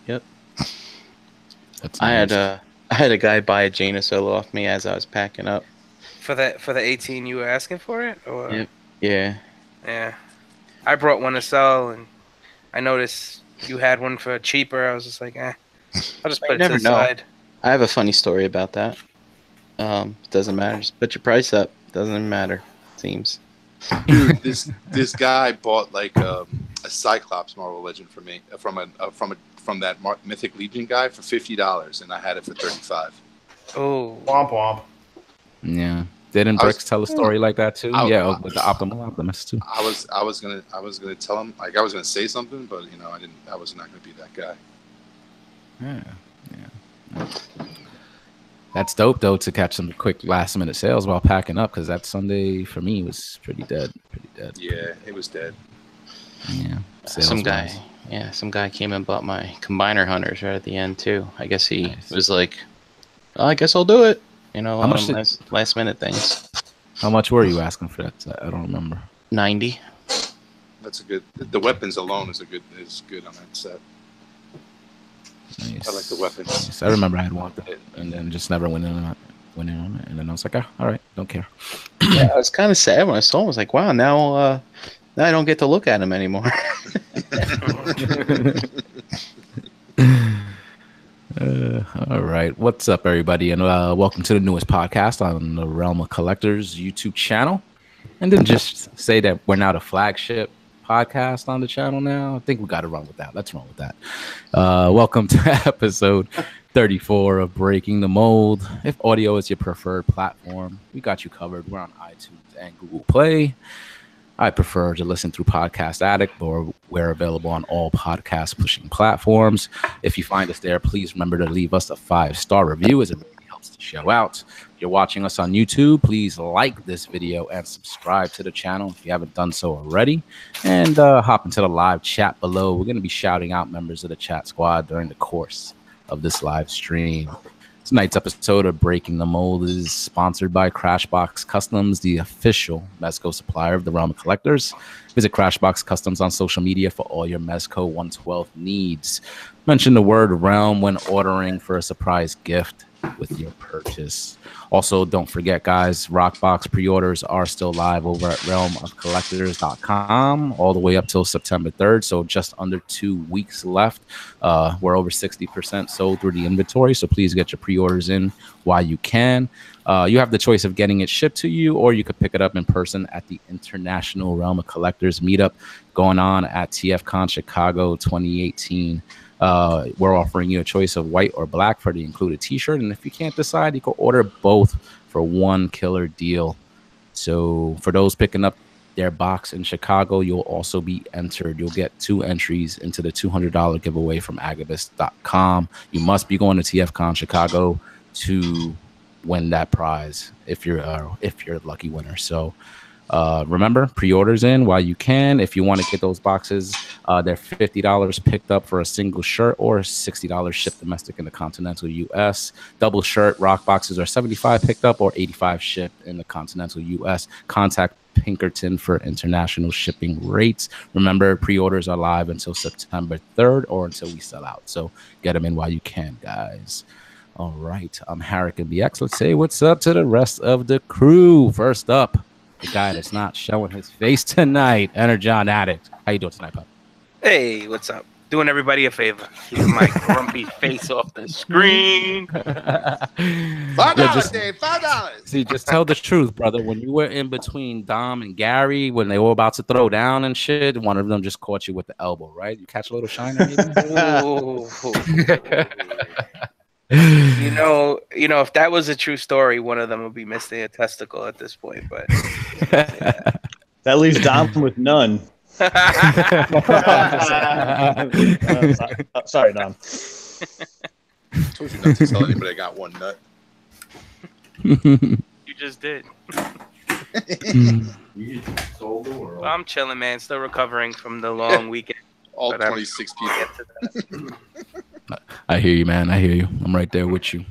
Yep. That's I nice. had a guy buy a Jaina Solo off me as I was packing up. For the 18, you were asking for it, or Yep. Yeah. yeah, I brought one to sell, and I noticed you had one for cheaper. I was just like, I'll just You put it to never the know. side. I have a funny story about that. Doesn't matter. Just put your price up. Doesn't even matter. Seems. Dude, this guy bought like a Cyclops Marvel Legend for me from that Mythic Legion guy for $50, and I had it for $35. Oh, Womp womp. Yeah. Didn't Bricks tell a story like that too? With the Optimal Optimist too. I was gonna tell him, like, I was gonna say something, but I was not gonna be that guy. Yeah. That's dope though, to catch some quick last minute sales while packing up, because that Sunday for me was pretty dead. Yeah, it was dead. Yeah. Some guy came and bought my Combiner Hunters right at the end too. I guess he was like, oh, I guess I'll do it. How much last minute things. How much were you asking for that? I don't remember. 90. That's a good. The weapons alone is good on that set. Nice. I like the weapons. Nice. I remember I had wanted it and then just never went in on it, and then I was like, all right, don't care. Yeah, I was kind of sad when I saw him. I was like, wow, now I don't get to look at him anymore. All right, what's up, everybody, and welcome to the newest podcast on the Realm of Collectors YouTube channel. And then just say that we're now the flagship podcast on the channel now. I think we got to run with that. Let's run with that. Welcome to episode 34 of Breaking the Mold. If audio is your preferred platform, we got you covered. We're on iTunes and Google Play. I prefer to listen through Podcast Addict, or we're available on all podcast pushing platforms. If you find us there, please remember to leave us a 5-star review, as it really helps the show out. If you're watching us on YouTube, please like this video and subscribe to the channel if you haven't done so already. And hop into the live chat below. We're going to be shouting out members of the chat squad during the course of this live stream. Tonight's episode of Breaking the Mold is sponsored by Crashbox Customs, the official Mezco supplier of the Realm of Collectors. Visit Crashbox Customs on social media for all your Mezco 112 needs. Mention the word Realm when ordering for a surprise gift with your purchase. Also, don't forget, guys, Rockbox pre-orders are still live over at realmofcollectors.com all the way up till September 3rd, so just under 2 weeks left. We're over 60% sold through the inventory, so please get your pre-orders in while you can. You have the choice of getting it shipped to you, or you could pick it up in person at the International Realm of Collectors meetup going on at TFCon Chicago 2018. We're offering you a choice of white or black for the included t-shirt, and if you can't decide, you can order both for one killer deal. So for those picking up their box in Chicago, you'll also be entered. You'll get 2 entries into the $200 giveaway from Agabucks.com. You must be going to TFCon Chicago to win that prize if you're a lucky winner. So remember, pre-orders in while you can. If you want to get those boxes, they're $50 picked up for a single shirt, or $60 shipped domestic in the continental US. Double shirt rock boxes are $75 picked up, or $85 shipped in the continental US. Contact Pinkerton for international shipping rates. Remember, pre-orders are live until September 3rd, or until we sell out. So get them in while you can, guys. All right, I'm Harrick and BX. Let's say what's up to the rest of the crew. First up, the guy that's not showing his face tonight, Energon Addict. How you doing tonight, Pop? Hey, what's up? Doing everybody a favor. Keep my grumpy face off the screen. $5, Dave. $5. See, just tell the truth, brother. When you were in between Dom and Gary, when they were about to throw down and shit, one of them just caught you with the elbow, right? You catch a little shiner, maybe? You know, if that was a true story, one of them would be missing a testicle at this point. But yeah. That leaves Dom with none. Sorry, Dom. I told you not to tell anybody I got one nut. You just did. You sold the world. I'm chilling, man. Still recovering from the long weekend. All But 26 people. I hear you, man. I hear you. I'm right there with you.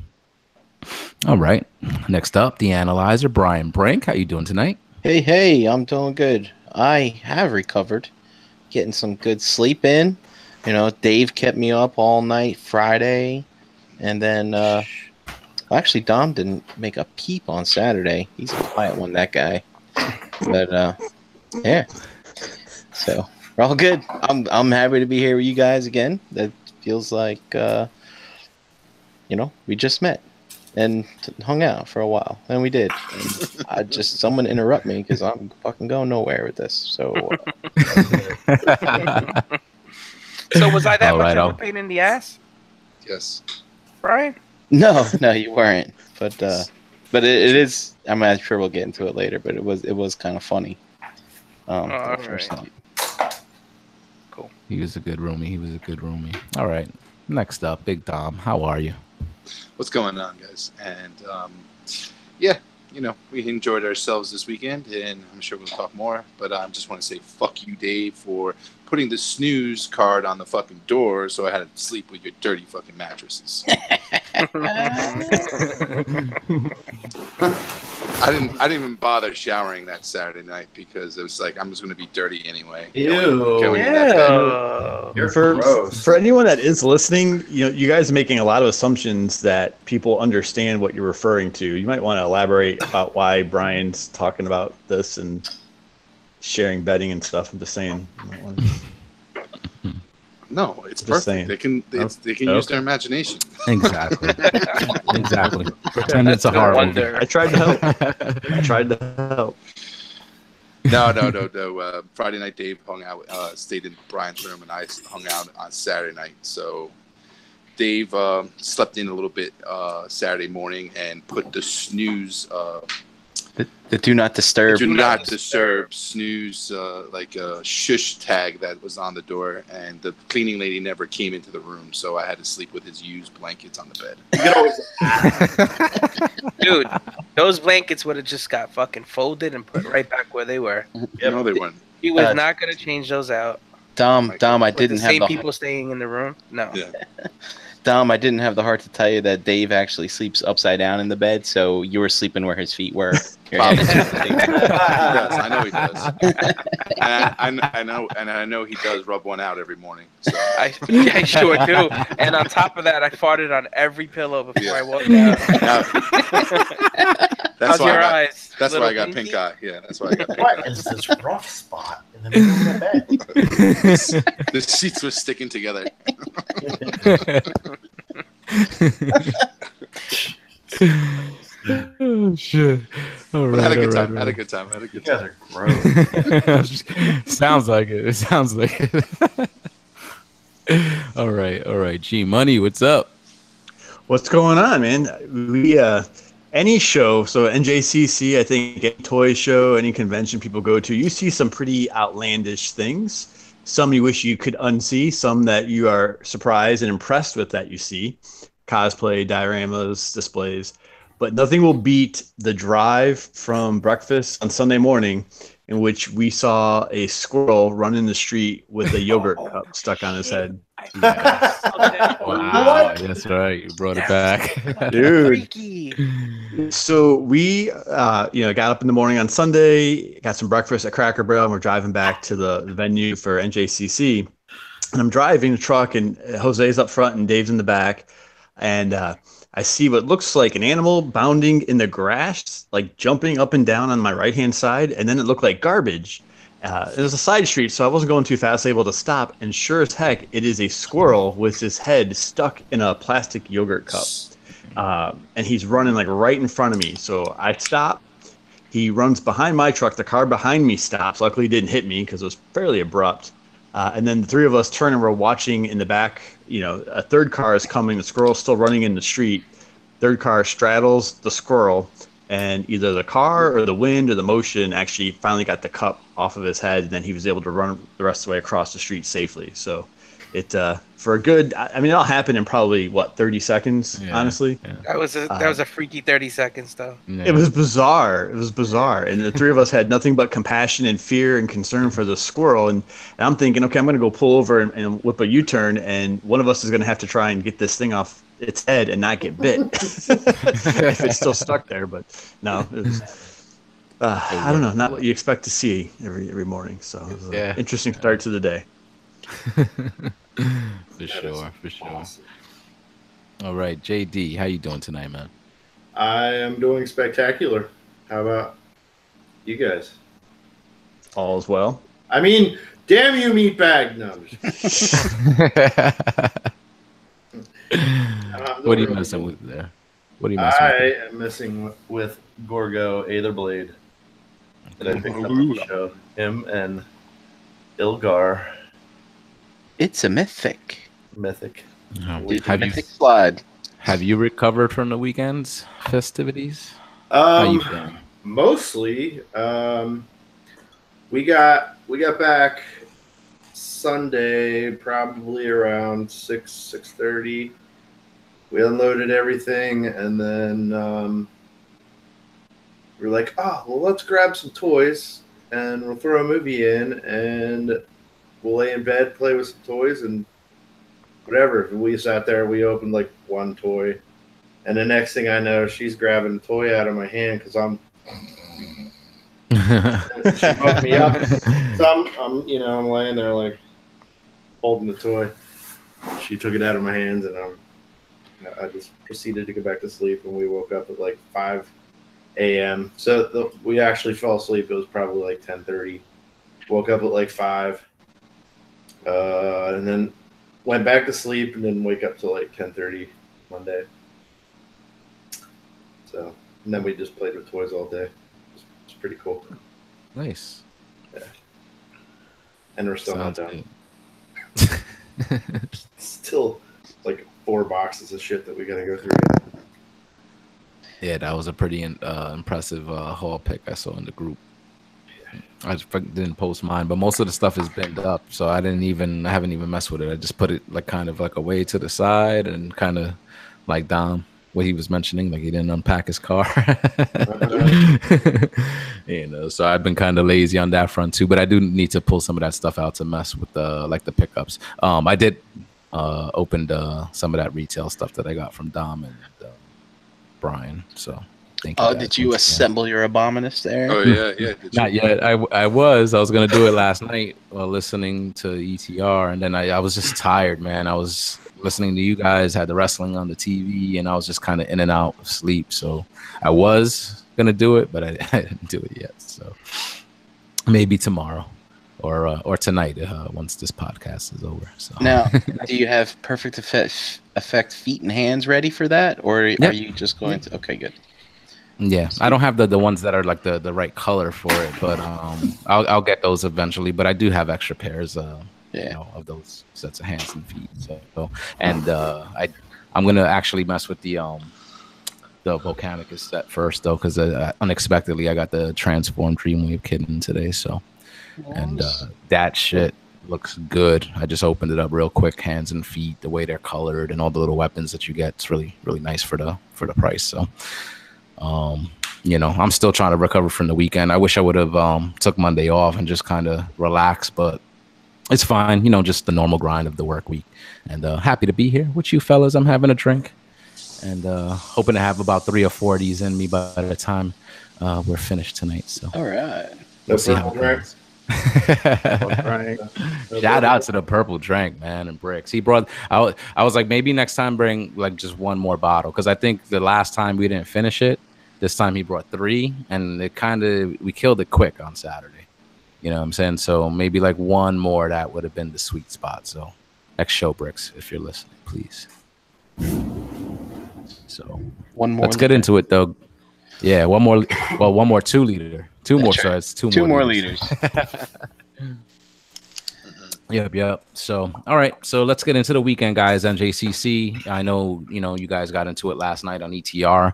All right. Next up, the analyzer, Brian Brink. How you doing tonight? Hey, I'm doing good. I have recovered, getting some good sleep in. Dave kept me up all night Friday, and then actually Dom didn't make a peep on Saturday. He's a quiet one, that guy. But yeah, so we're all good. I'm happy to be here with you guys again. That feels like we just met and hung out for a while, and we did. And someone interrupt me because I'm fucking going nowhere with this. So. So was I that All much right, of a pain in the ass, Yes. Brian? No, you weren't. But it is. I'm sure we'll get into it later. But it was kind of funny. The first right. night. Cool. He was a good roomie. All right. Next up, Big Dom. How are you? What's going on, guys? And yeah, we enjoyed ourselves this weekend, and I'm sure we'll talk more. But I just want to say, fuck you, Dave, for putting the snooze card on the fucking door, so I had to sleep with your dirty fucking mattresses. I didn't even bother showering that Saturday night because it was like I'm just going to be dirty anyway. Going in that bed. You're for anyone that is listening, you guys are making a lot of assumptions that people understand what you're referring to. You might want to elaborate about why Brian's talking about this and sharing bedding and stuff. I'm just saying. No, it's Just perfect. saying. They can use their imagination. Exactly. Pretend it's a horror movie. I tried to help. No. Friday night, Dave hung out, stayed in Brian's room, and I hung out on Saturday night. So Dave slept in a little bit Saturday morning and put the snooze. The do not disturb. Do not disturb snooze like a shush tag that was on the door, and the cleaning lady never came into the room, so I had to sleep with his used blankets on the bed. Dude, those blankets would have just got fucking folded and put right back where they were. No, they weren't. He was not going to change those out. Dom, I didn't have the same people staying in the room. No. Yeah. Dom, I didn't have the heart to tell you that Dave actually sleeps upside down in the bed, so you were sleeping where his feet were. He does. I know he does. I know he does rub one out every morning. So. I sure do. And on top of that, I farted on every pillow before I woke up. That's why your eyes? That's why I got pinky? pink eye. Yeah, that's why I got pink What eye. is this rough spot in the middle of the bed? The sheets were sticking together. Oh shit! All right, Had a good all time. right, Had a good time. Had a You good guys time. are gross. Sounds like it. It sounds like it. All right. G Money, what's up? What's going on, man? We any show, so NJCC, I think any toy show, any convention people go to, you see some pretty outlandish things. Some you wish you could unsee, some that you are surprised and impressed with that you see. Cosplay, dioramas, displays. But nothing will beat the drive from breakfast on Sunday morning in which we saw a squirrel run in the street with a yogurt cup stuck on his head. Wow, that's right. You brought it back, Dude. Freaky. So we, got up in the morning on Sunday, got some breakfast at Cracker Barrel, and we're driving back to the venue for NJCC. And I'm driving the truck, and Jose's up front, and Dave's in the back. And I see what looks like an animal bounding in the grass, like jumping up and down on my right-hand side. And then it looked like garbage. It was a side street, so I wasn't going too fast, able to stop. And sure as heck, it is a squirrel with his head stuck in a plastic yogurt cup. And he's running like right in front of me. So I stop. He runs behind my truck. The car behind me stops. Luckily, he didn't hit me because it was fairly abrupt. And then the three of us turn and we're watching in the back. A third car is coming. The squirrel's still running in the street. Third car straddles the squirrel. And either the car or the wind or the motion actually finally got the cup off of his head. And then he was able to run the rest of the way across the street safely. So it, for a good, it all happened in probably 30 seconds, honestly. Yeah. That was a freaky 30 seconds though. Yeah. It was bizarre. And the three of us had nothing but compassion and fear and concern for the squirrel. And I'm thinking, okay, I'm going to go pull over and whip a U-turn. And one of us is going to have to try and get this thing off its head and not get bit if it's still stuck there. But no, it was, I don't know, not what you expect to see every morning. So it was an interesting start to the day. For sure. Awesome. All right, JD, how you doing tonight, man? I am doing spectacular. How about you guys? All is well. I mean, damn you, meatbag. No, I'm just What are you messing with there? What are you messing I with? am messing with Gorgo Aetherblade that I picked up on the show. Him and Ilgar, It's a mythic. Mythic. Mythic slide. Have you recovered from the weekend's festivities? How you feeling? Mostly, we got back Sunday, probably around 6:30. We unloaded everything, and then we were like, "Oh, well, let's grab some toys, and we'll throw a movie in, and we'll lay in bed, play with some toys, and whatever." We sat there, we opened like one toy, and the next thing I know, she's grabbing a toy out of my hand because I'm. She woke me up. So I'm laying there like holding the toy. She took it out of my hands, and I just proceeded to go back to sleep. And we woke up at like 5 a.m. So we actually fell asleep. It was probably like 10:30. Woke up at like 5, and then went back to sleep, and then wake up till like 10:30 Monday. So and then we just played with toys all day. It's pretty cool. Nice. Yeah. And we're still Sounds not done. Still like 4 boxes of shit that we gotta go through. Yeah, that was a pretty impressive haul pick I saw in the group. I just didn't post mine, but most of the stuff is bent up, so I haven't even messed with it. I just put it like kind of like away to the side and kind of like Dom, what he was mentioning, like he didn't unpack his car. So I've been kind of lazy on that front too, but I do need to pull some of that stuff out to mess with like the pickups. I did opened some of that retail stuff that I got from Dom and Brian, so thank you. Oh, did you assemble your Abominus there? Oh yeah. Not yet. I was gonna do it last night while listening to ETR, and then I was just tired, man. I was listening to you guys, had the wrestling on the TV, and I was just kind of in and out of sleep. So I was gonna do it, but I didn't do it yet. So maybe tomorrow or tonight once this podcast is over. So now, do you have perfect effect feet and hands ready for that, or are you just going to? Okay, good. Yeah, I don't have the ones that are like the right color for it, but I'll get those eventually. But I do have extra pairs, of those sets of hands and feet. So and I'm gonna actually mess with the Volcanicus set first though, because unexpectedly I got the transformed Dreamwave kitten today. So and that shit looks good. I just opened it up real quick, hands and feet, the way they're colored, and all the little weapons that you get. It's really nice for the price. So. I'm still trying to recover from the weekend. I wish I would have took Monday off and just kind of relaxed, but it's fine. Just the normal grind of the work week. And happy to be here with you fellas. I'm having a drink and hoping to have about 3 or 4 of these in me by the time we're finished tonight. So all right, we'll see how it goes. Shout out to the purple drink, man, and Bricks. He brought. I was like, maybe next time bring like just one more bottle, because I think the last time we didn't finish it. This time he brought 3, and we killed it quick on Saturday. You know what I'm saying? So maybe like one more, that would have been the sweet spot. So next show, Bricks, if you're listening, please. So one more. Let's get into it though. Yeah, one more. Well, one more 2 liter. Two more. So it's two more liters. Yep. So, all right. So let's get into the weekend, guys. NJCC. I know, you guys got into it last night on ETR.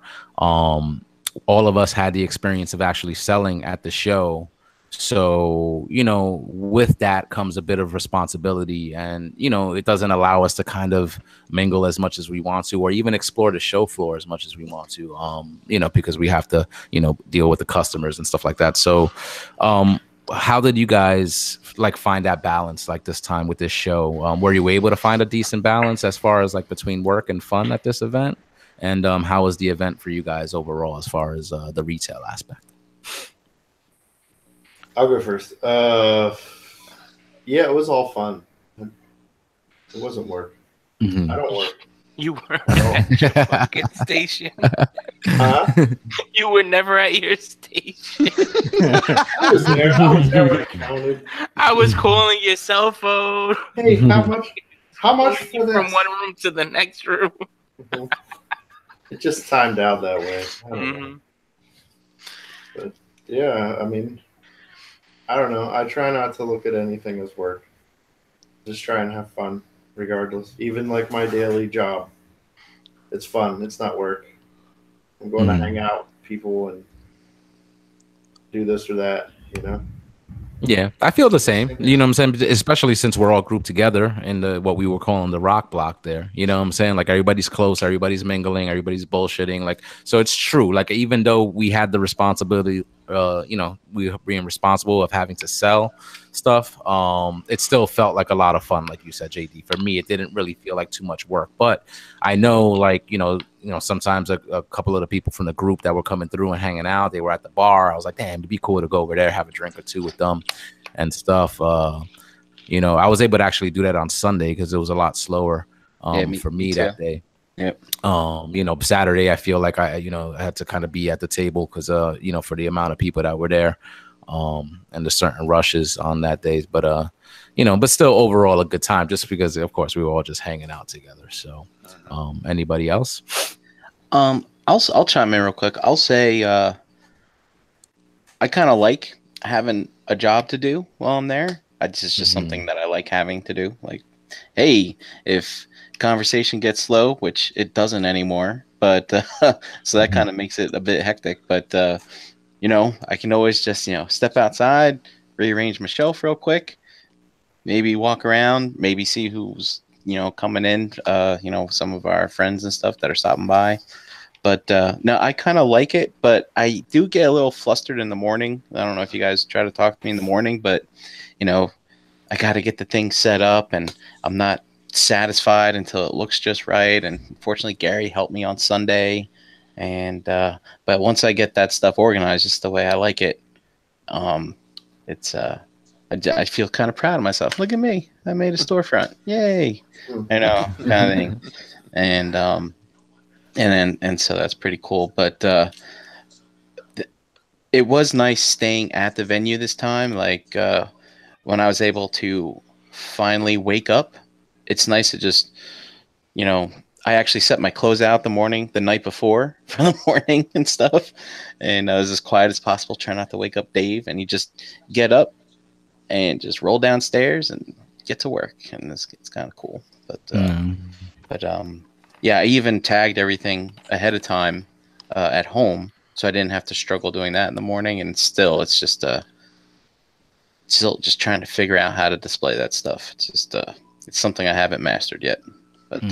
All of us had the experience of actually selling at the show. So, with that comes a bit of responsibility, and, it doesn't allow us to kind of mingle as much as we want to, or even explore the show floor as much as we want to, because we have to, deal with the customers and stuff like that. So, how did you guys find that balance this time with this show? Were you able to find a decent balance as far as between work and fun at this event? And how was the event for you guys overall as far as the retail aspect? I'll go first. Yeah, it was all fun. It wasn't work. Mhm. I don't work. You were at your fucking station. Huh? You were never at your station. I was there. I was there when it counted. I was calling your cell phone. Hey, how much? How much Moving for you from this? one room to the next room. It just timed out that way. I don't know. Mhm. But yeah, I mean, I don't know. I try not to look at anything as work. Just try and have fun, regardless. Even like my daily job, it's fun. It's not work. I'm going to hang out with people and do this or that. You know. Yeah, I feel the same. You know what I'm saying? Especially since we're all grouped together in the what we were calling the rock block there. You know what I'm saying? Like everybody's close, everybody's mingling, everybody's bullshitting. Like, so it's true. Like, even though we had the responsibility, you know, we were being responsible of having to sell stuff, it still felt like a lot of fun, like you said, JD. For me, it didn't really feel like too much work. But I know, like, you know, sometimes a couple of the people from the group that were coming through and hanging out, they were at the bar. I was like, damn, it'd be cool to go over there, have a drink or two with them and stuff. You know, I was able to actually do that on Sunday because it was a lot slower for me that day. Yep. You know, Saturday I feel like I had to kind of be at the table because you know, for the amount of people that were there, and the certain rushes on that day. But you know, but still overall a good time, just because of course we were all just hanging out together. So anybody else? I'll chime in real quick. I'll say I kind of like having a job to do while I'm there. It's just something that I like having to do. Like, hey, if conversation gets slow, which it doesn't anymore, but so that kind of makes it a bit hectic. But you know, I can always just step outside, rearrange my shelf real quick, maybe walk around, maybe see who's coming in. Some of our friends and stuff that are stopping by. But no, I kind of like it, but I do get a little flustered in the morning. I don't know if you guys try to talk to me in the morning, but I got to get the thing set up, and I'm not satisfied until it looks just right. And unfortunately, Gary helped me on Sunday, and but once I get that stuff organized, just the way I like it, it's I feel kind of proud of myself. Look at me, I made a storefront, yay! I know, kind of thing, and and so that's pretty cool. But it was nice staying at the venue this time. Like when I was able to finally wake up, it's nice to just, I actually set my clothes out the night before for the morning and stuff. And I was as quiet as possible, trying not to wake up Dave. And you just get up and just roll downstairs and get to work. And it's kind of cool. But yeah, I even tagged everything ahead of time at home, so I didn't have to struggle doing that in the morning. And still, it's just still just trying to figure out how to display that stuff. It's just it's something I haven't mastered yet. But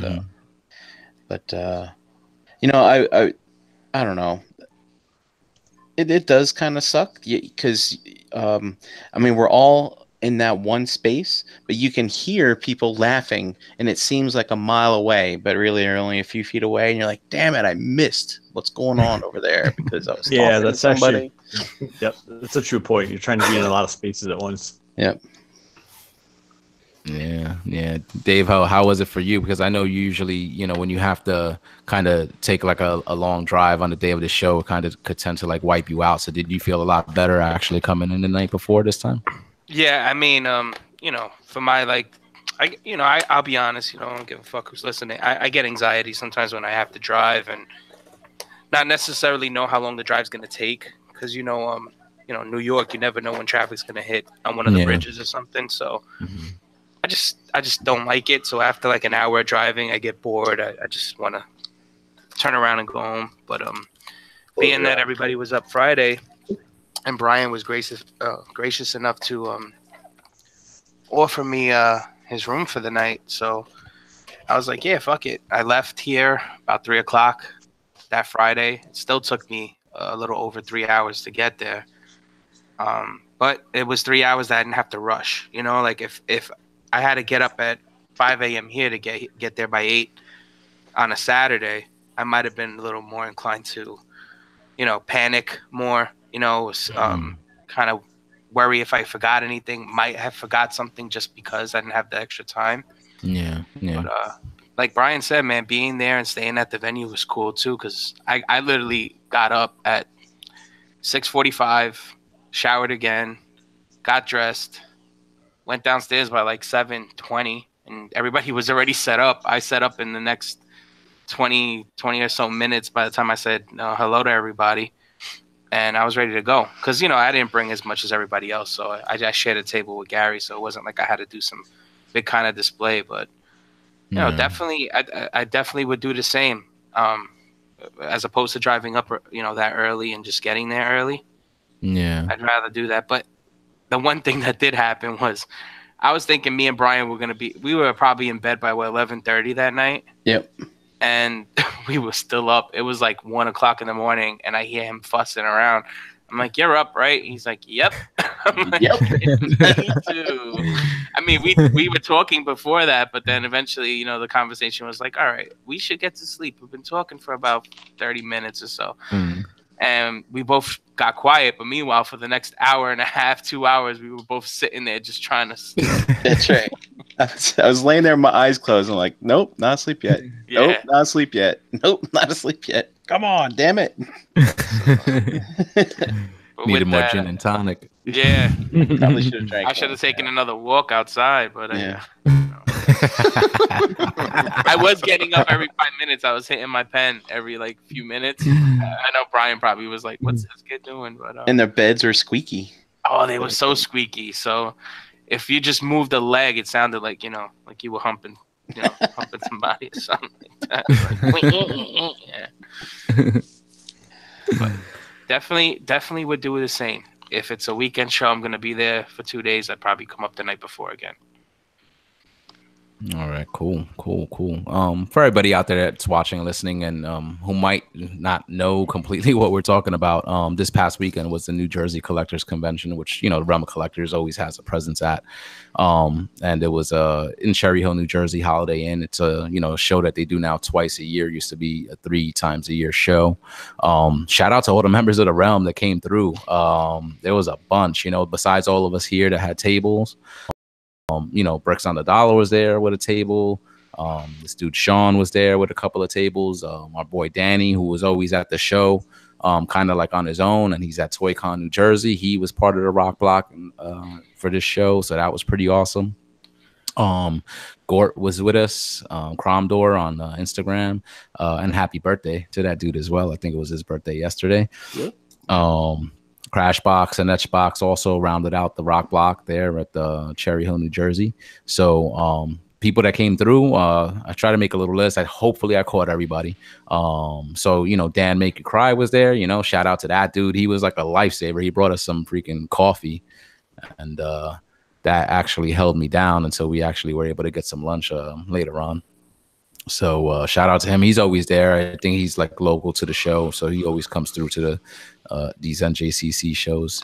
I don't know. It does kind of suck because I mean, we're all in that one space, but you can hear people laughing, and it seems like a mile away, but really they're only a few feet away, and you're like, damn it, I missed what's going on over there because I was talking to somebody. Actually, yep, that's a true point. You're trying to be in a lot of spaces at once. Yep. Yeah. Dave, how was it for you? Because I know usually, when you have to kind of take like a long drive on the day of the show, it kind of could tend to like wipe you out. So did you feel a lot better actually coming in the night before this time? Yeah, I mean, for my I'll be honest, I don't give a fuck who's listening. I get anxiety sometimes when I have to drive and not necessarily know how long the drive's gonna take, because New York, you never know when traffic's gonna hit on one of the bridges or something. So I just don't like it. So after like an hour of driving, I get bored. I just want to turn around and go home. But being that everybody was up Friday, and Brian was gracious enough to offer me his room for the night. So I was like, yeah, fuck it. I left here about 3:00 that Friday. It still took me a little over 3 hours to get there. But it was 3 hours that I didn't have to rush. Like if I had to get up at 5 a.m. here to get there by 8 on a Saturday, I might have been a little more inclined to, panic more. Kind of worry if I forgot anything, might have forgot something just because I didn't have the extra time. Yeah. But like Brian said, man, being there and staying at the venue was cool too, because I literally got up at 6:45, showered again, got dressed, went downstairs by like 7:20, and everybody was already set up. I set up in the next 20 or so minutes by the time I said hello to everybody, and I was ready to go. Because, I didn't bring as much as everybody else, so I just shared a table with Gary, so it wasn't like I had to do some big kind of display. But, definitely, I definitely would do the same, as opposed to driving up, that early and just getting there early. Yeah. I'd rather do that. But the one thing that did happen was I was thinking me and Brian we were probably in bed by 11:30 that night. Yep. And we were still up. It was like 1:00 in the morning, and I hear him fussing around. I'm like, "You're up, right?" He's like, "Yep." I'm like, Yep. Me too. I mean, we were talking before that, but then eventually, the conversation was like, "All right, we should get to sleep. We've been talking for about 30 minutes or so." And we both got quiet. But meanwhile, for the next hour and a half, 2 hours, we were both sitting there just trying to sleep. That's right. I was laying there with my eyes closed. I'm like, nope, not asleep yet. Yeah. Nope, not asleep yet. Nope, not asleep yet. Come on, damn it. Needed more gin and tonic. Yeah. Probably should have drank. I should have taken another walk outside, but Yeah. I was getting up every 5 minutes. I was hitting my pen every few minutes. I know Brian probably was like, "What's this kid doing?" But And their beds are squeaky. oh, they were so squeaky. So if you just moved a leg, it sounded like like you were humping, humping somebody or something like that. Yeah. But definitely would do the same. If it's a weekend show, I'm gonna be there for 2 days. I'd probably come up the night before again. All right, cool. For everybody out there that's watching and listening, and who might not know completely what we're talking about, this past weekend was the New Jersey Collectors Convention, which the Realm of Collectors always has a presence at, and it was in Cherry Hill, New Jersey, Holiday Inn. It's a show that they do now twice a year. It used to be a 3 times a year show. Shout out to all the members of the Realm that came through. There was a bunch, besides all of us here that had tables. Bricks on the Dollar was there with a table. This dude Sean was there with a couple of tables. Our boy Danny, who was always at the show, kind of like on his own, and he's at ToyCon New Jersey. He was part of the Rock Block for this show, so that was pretty awesome. Gort was with us, Cromdor on Instagram, and happy birthday to that dude as well. I think it was his birthday yesterday. Yep. Crashbox and Etchbox also rounded out the Rock Block there at the Cherry Hill, New Jersey. So people that came through, I tried to make a little list. Hopefully I caught everybody. So Dan Make You Cry was there. Shout out to that dude. He was like a lifesaver. He brought us some freaking coffee, and that actually held me down until we actually were able to get some lunch later on. So shout out to him. He's always there. I think he's local to the show, so he always comes through to these NJCC shows.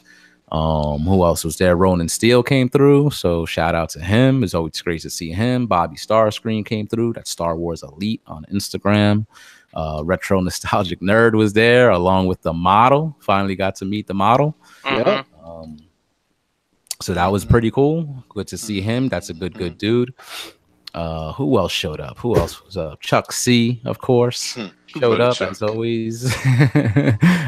Who else was there? Ronan Steele came through, so shout out to him. It's always great to see him. Bobby Starscream came through. That's Star Wars Elite on Instagram. Retro Nostalgic Nerd was there along with the model. Finally got to meet the model. Yeah. So that was pretty cool. Good to see him. That's a good dude. Who else showed up? Who else was up? Chuck C, of course, showed up as always.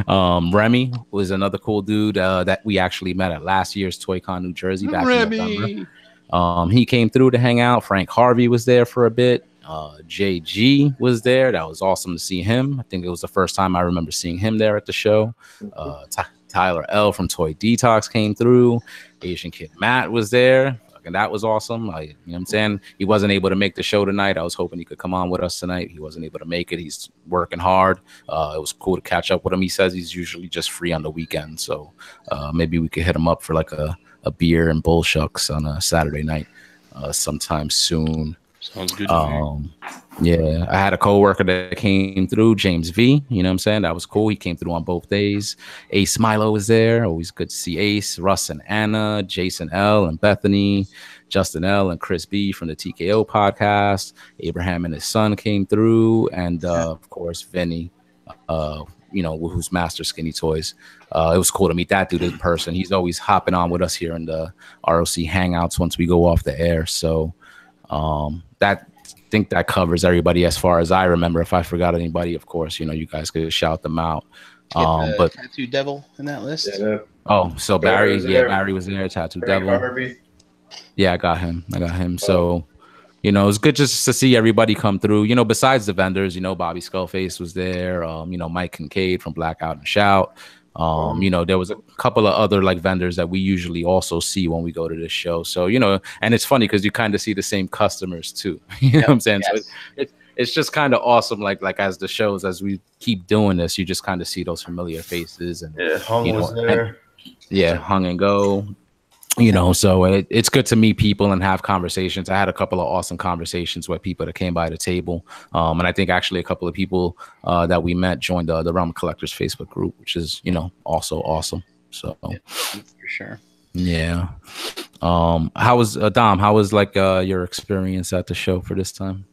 Remy was another cool dude that we actually met at last year's ToyCon New Jersey back in November. He came through to hang out. Frank Harvey was there for a bit. JG was there. That was awesome to see him. I think it was the first time I remember seeing him there at the show. Tyler L from Toy Detox came through. Asian Kid Matt was there. And that was awesome. You know what I'm saying? He wasn't able to make the show tonight. I was hoping he could come on with us tonight. He wasn't able to make it. He's working hard. It was cool to catch up with him. He says he's usually just free on the weekend. So maybe we could hit him up for a beer and bull shucks on a Saturday night sometime soon. Sounds good to me. Yeah, I had a coworker that came through, James V. You know what I'm saying? That was cool. He came through on both days. Ace Milo was there. Always good to see Ace, Russ and Anna, Jason L. and Bethany, Justin L. and Chris B. from the TKO podcast. Abraham and his son came through. And, of course, Vinny, who's Master Skinny Toys. It was cool to meet that dude in person. He's always hopping on with us here in the R.O.C. Hangouts once we go off the air. So, That think that covers everybody as far as I remember. If I forgot anybody, of course, you guys could shout them out. But Tattoo Devil in that list. Yeah, so Barry was there. Tattoo Frank Devil. Harvey. Yeah, I got him. So, it's good just to see everybody come through. Besides the vendors, Bobby Skullface was there. Mike Kincaid from Blackout and Shout. There was a couple of other like vendors that we usually also see when we go to this show. So, and it's funny because you kind of see the same customers too. You know what I'm saying? Yes. So it's just kind of awesome. Like as the shows, as we keep doing this, you just kind of see those familiar faces. And Hung was there. Hung and Go. So it's good to meet people and have conversations. I had a couple of awesome conversations with people that came by the table. And I think actually a couple of people that we met joined the Realm Collectors Facebook group, which is, also awesome. So for sure. Yeah. How was Dom? How was like your experience at the show for this time?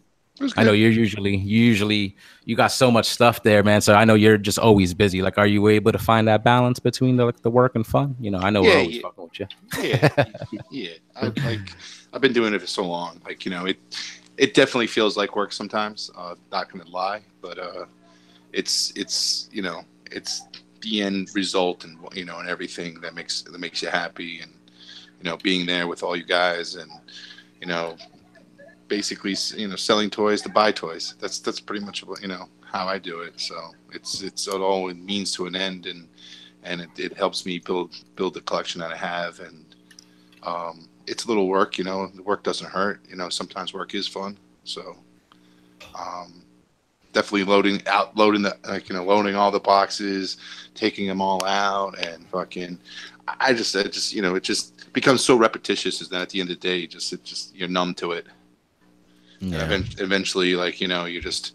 I know you're usually you got so much stuff there, man. So I know you're just always busy. Like, are you able to find that balance between the work and fun? I know we're always fucking with you. Yeah. I've been doing it for so long. Like, it definitely feels like work sometimes. Not gonna lie, but it's it's the end result and and everything that makes you happy, and being there with all you guys and basically selling toys to buy toys. That's pretty much what how I do it. So it all means to an end, and it helps me build the collection that I have. And it's a little work, the work doesn't hurt. Sometimes work is fun. So definitely loading loading all the boxes, taking them all out, and fucking it just becomes so repetitious, is that at the end of the day you're numb to it. Yeah. Eventually, you're just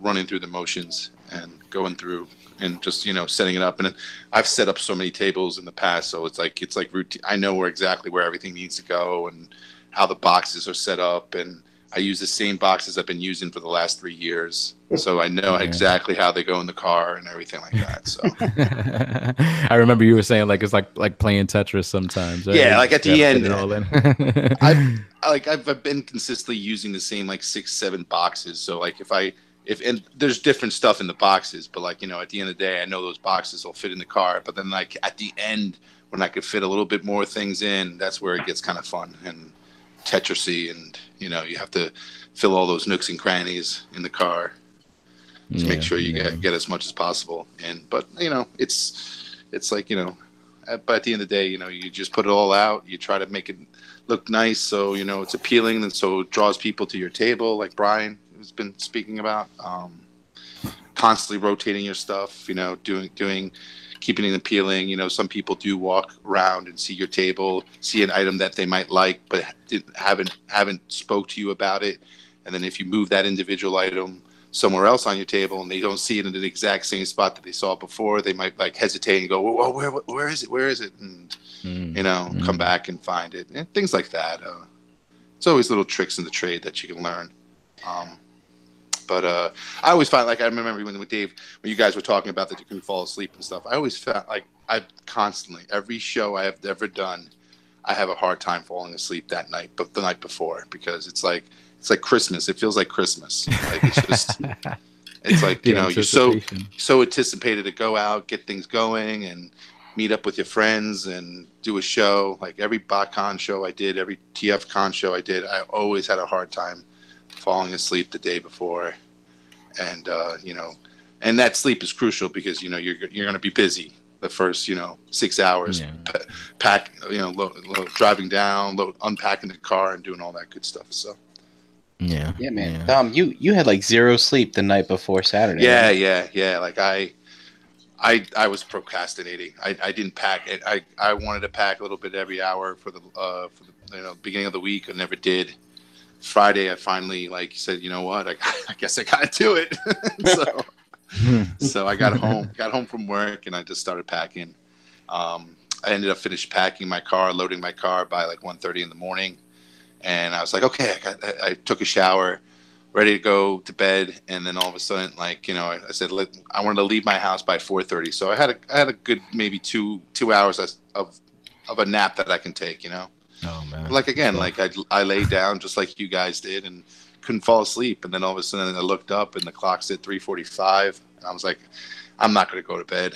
running through the motions and going through and just setting it up. And I've set up so many tables in the past, so it's like routine. I know exactly where everything needs to go and how the boxes are set up, and I use the same boxes I've been using for the last 3 years, so I know exactly how they go in the car and everything like that. So I remember you were saying like it's like playing Tetris sometimes. Right? Yeah, like at the end, I've I've been consistently using the same 6-7 boxes. So like if there's different stuff in the boxes, but at the end of the day, I know those boxes will fit in the car. But then at the end, when I could fit a little bit more things in, that's where it gets kind of fun and Tetrisy, and you have to fill all those nooks and crannies in the car to make sure you get as much as possible. But it's like but at the end of the day, you just put it all out. You try to make it look nice, so it's appealing, and so it draws people to your table, like Brian has been speaking about. Constantly rotating your stuff, keeping it appealing. Some people do walk around and see your table, see an item that they might like, but haven't spoke to you about it. And then if you move that individual item somewhere else on your table and they don't see it in the exact same spot that they saw it before, they might hesitate and go, well, where is it? And come back and find it, and things like that. It's always little tricks in the trade that you can learn. But I always find, I remember when Dave, when you guys were talking about that you couldn't fall asleep and stuff, I always felt like I've constantly, every show I have ever done, I have a hard time falling asleep that night, but the night before, because it's like Christmas. It feels like Christmas. It's just, it's like, you're so anticipated to go out, get things going, and meet up with your friends and do a show. Like every BotCon show I did, every TFCon show I did, I always had a hard time falling asleep the day before. And and that sleep is crucial because you're going to be busy the first 6 hours, driving down, unpacking the car and doing all that good stuff. So yeah, man. Dom, you had 0 sleep the night before Saturday. Yeah. Like I was procrastinating. I didn't pack it. I wanted to pack a little bit every hour for the beginning of the week. I never did. Friday, I finally said, you know what? I guess I gotta do it. So I got home from work, and I just started packing. I ended up finished packing my car, loading my car by 1:30 in the morning, and I was like, okay, I took a shower, ready to go to bed, and then all of a sudden, I said I wanted to leave my house by 4:30, so I had a good maybe two hours of a nap that I can take, Oh man. Like again, like I lay down just like you guys did and couldn't fall asleep, and then all of a sudden I looked up and the clock said 3:45, and I was like, I'm not going to go to bed.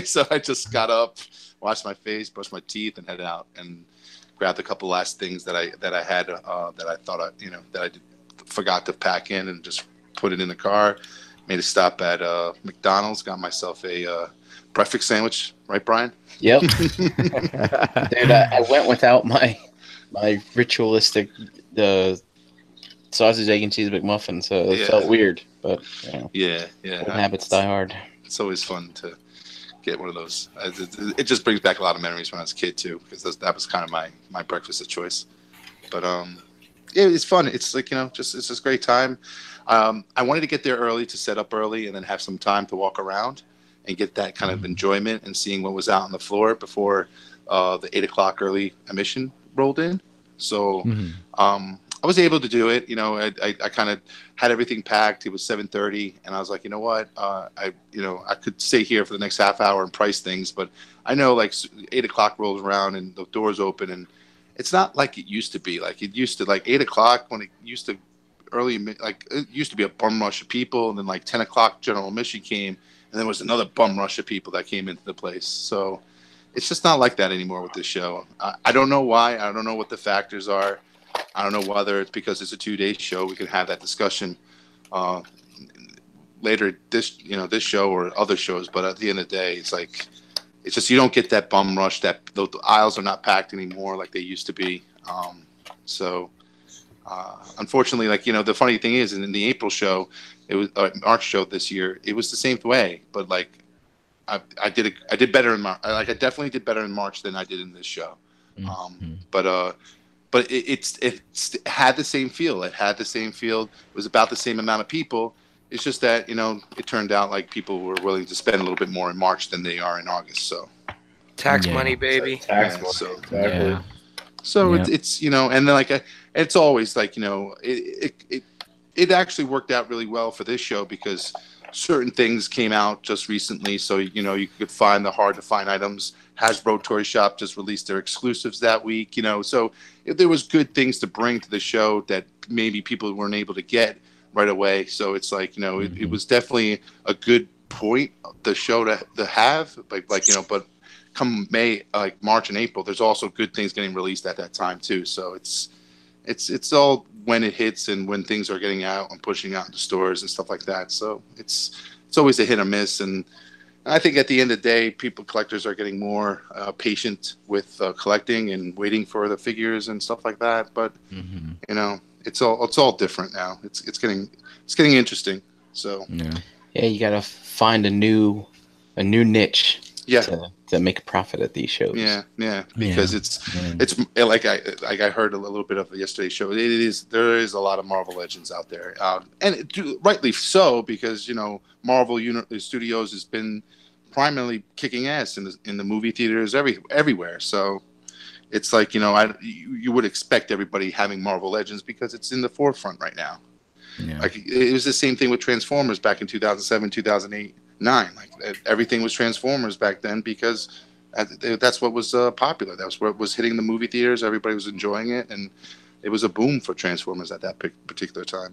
So I just got up, washed my face, brushed my teeth, and headed out and grabbed a couple last things that I had that I thought that I forgot to pack in, and just put it in the car. Made a stop at McDonald's, got myself a breakfast sandwich, right, Brian? Yep. Dude, I went without my ritualistic sausage, egg, and cheese McMuffin, so it felt weird. But yeah, old habits die hard. It's always fun to get one of those. It just brings back a lot of memories when I was a kid too, because that was kind of my breakfast of choice. But it's fun. It's like it's just a great time. I wanted to get there early to set up early, and then have some time to walk around and get that kind of enjoyment and seeing what was out on the floor before the 8 o'clock early emission rolled in. So I was able to do it. I kind of had everything packed. It was 7:30, and I was like, you know what? I could stay here for the next half hour and price things, but I know like 8 o'clock rolls around and the doors open, and it's not like it used to be. Like it used to, like 8 o'clock when it used to it used to be a bum rush of people, and then like 10 o'clock general admission came, and there was another bum rush of people that came into the place. So it's just not like that anymore with this show. I don't know why. I don't know what the factors are. I don't know whether it's because it's a 2-day show. We can have that discussion later this show or other shows. But at the end of the day, it's just you don't get that bum rush. That the aisles are not packed anymore like they used to be. Unfortunately, the funny thing is, in the April show, it was March show this year. It was the same way, but like I did better in March. I definitely did better in March than I did in this show. But it had the same feel. It had the same feel. It was about the same amount of people. It's just that it turned out like people were willing to spend a little bit more in March than they are in August. So tax money, baby. Tax money. So Exactly. Yeah. So it's and then it's always like it actually worked out really well for this show because certain things came out just recently, so you could find the hard to find items. Hasbro Toy Shop just released their exclusives that week, so if there was good things to bring to the show that maybe people weren't able to get right away. So it's like it was definitely a good point the show to have, but come May, like March and April, there's also good things getting released at that time too. So it's all when it hits and when things are getting out and pushing out into stores and stuff like that. So it's always a hit or miss. And I think at the end of the day, collectors are getting more patient with collecting and waiting for the figures and stuff like that. But it's all different now. It's getting interesting. So yeah, you gotta find a new niche. Yeah. To make a profit at these shows. Yeah, because it's like I heard a little bit of yesterday's show. There is a lot of Marvel Legends out there, and rightly so because Marvel Studios has been primarily kicking ass in the movie theaters everywhere. So it's like you would expect everybody having Marvel Legends because it's in the forefront right now. Yeah. Like it was the same thing with Transformers back in 2007, 2008. 9, like everything was Transformers back then because that's what was popular. That's what was hitting the movie theaters. Everybody was enjoying it, and it was a boom for Transformers at that particular time.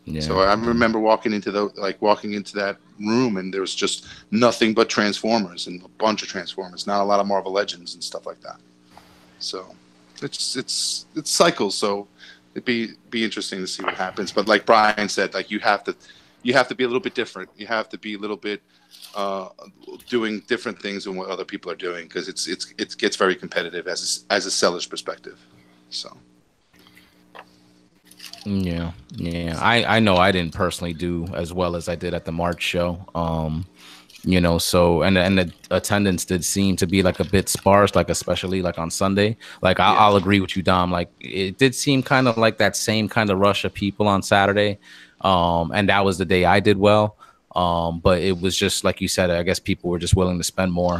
Yeah. So I remember walking into that room, and there was just nothing but Transformers and a bunch of Transformers. Not a lot of Marvel Legends and stuff like that. So it's cycles. So it'd be interesting to see what happens. But like Brian said, like you have to be a little bit different. You have to be a little bit doing different things than what other people are doing because it gets very competitive as a seller's perspective. So. Yeah. I know I didn't personally do as well as I did at the March show. So and the attendance did seem to be like a bit sparse, like especially like on Sunday. Like I'll agree with you, Dom. Like it did seem kind of like that same kind of rush of people on Saturday. And that was the day I did well. But it was just like you said, I guess people were just willing to spend more,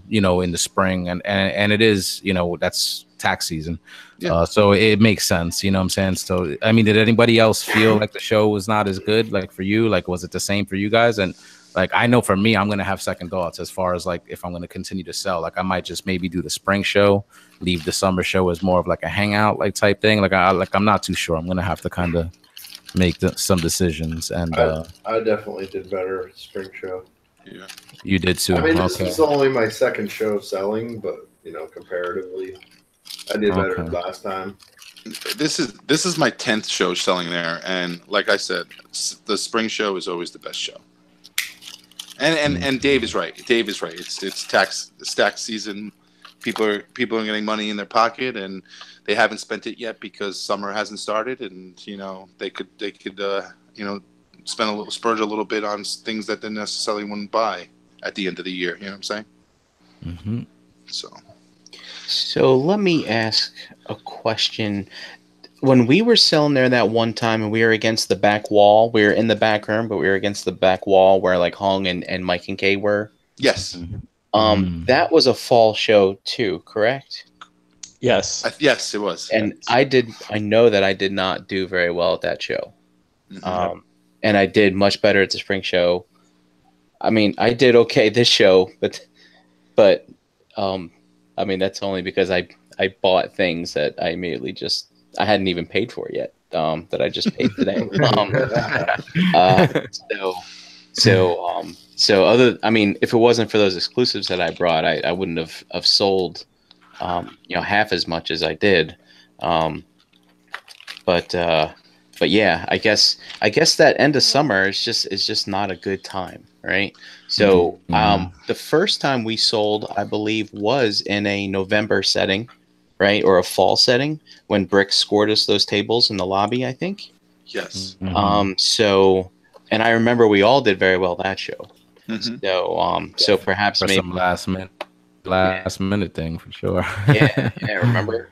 in the spring and it is, that's tax season. Yeah. So it makes sense, you know what I'm saying? So, I mean, did anybody else feel like the show was not as good? Like for you, like, was it the same for you guys? And Like I know for me, I'm gonna have second thoughts as far as like if I'm gonna continue to sell. Like I might just maybe do the spring show, leave the summer show as more of like a hangout like type thing. I'm not too sure. I'm gonna have to kind of make some decisions. And I definitely did better at spring show. Yeah. you did too. I mean, this Okay. was only my second show selling, but comparatively, I did better Okay. last time. This is my 10th show selling there, and like I said, the spring show is always the best show. And Dave is right. Dave is right. It's tax season. People are getting money in their pocket, and they haven't spent it yet because summer hasn't started, and they could splurge a little bit on things that they necessarily wouldn't buy at the end of the year. You know what I'm saying? Mm-hmm. So let me ask a question. When we were selling there that one time and we were against the back wall, we were in the back room, but we were against the back wall where like Hong and Mike and Kay were. Yes. That was a fall show too, correct? Yes. Yes, it was. And I know that I did not do very well at that show. Mm-hmm. And I did much better at the spring show. I mean, I did okay this show, but I mean, that's only because I bought things that I immediately I hadn't even paid for yet, that I just paid today. I mean, if it wasn't for those exclusives that I brought, I wouldn't have sold, half as much as I did. But yeah, I guess that end of summer is just not a good time, right? So the first time we sold, I believe, was in a November setting, right, or a fall setting when Brick scored us those tables in the lobby, I think. Yes. So, and I remember we all did very well that show. Mm-hmm. So perhaps For maybe some last minute thing for sure. yeah, remember.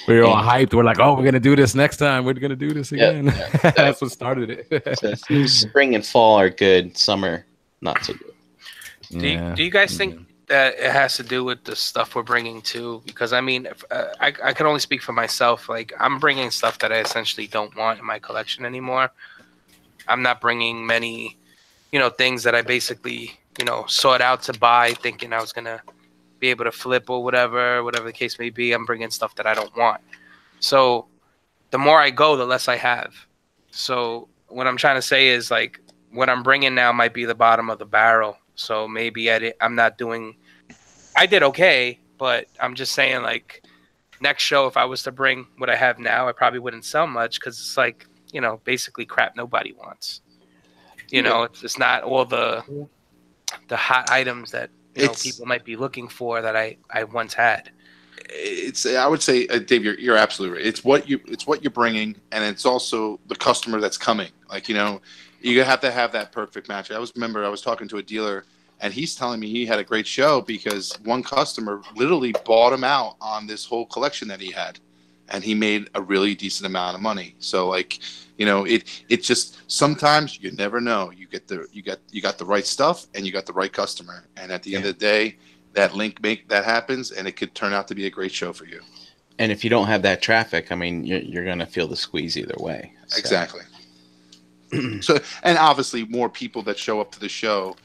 We were all hyped. We're like, oh, we're gonna do this next time. We're gonna do this again. Yeah. That's what started it. So spring and fall are good. Summer, not so good. Do you guys think that it has to do with the stuff we're bringing too? Because I mean, I can only speak for myself. Like I'm bringing stuff that I essentially don't want in my collection anymore. I'm not bringing many, things that I basically, sought out to buy, thinking I was gonna be able to flip or whatever the case may be. I'm bringing stuff that I don't want. So the more I go, the less I have. So what I'm trying to say is like what I'm bringing now might be the bottom of the barrel. So maybe I'm not doing. I did okay, but I'm just saying like next show, if I was to bring what I have now, I probably wouldn't sell much because it's like basically crap nobody wants. It's not all the hot items that people might be looking for that I once had. I would say, Dave, you're absolutely right. It's what you're bringing, and it's also the customer that's coming. Like you have to have that perfect match. I was talking to a dealer, and he's telling me he had a great show because one customer literally bought him out on this whole collection that he had, and he made a really decent amount of money. So like, it just sometimes you never know. You got the right stuff and you got the right customer, and at the end of the day, that that happens, and it could turn out to be a great show for you. And if you don't have that traffic, I mean, you're going to feel the squeeze either way. So. Exactly. So, and obviously, more people that show up to the show,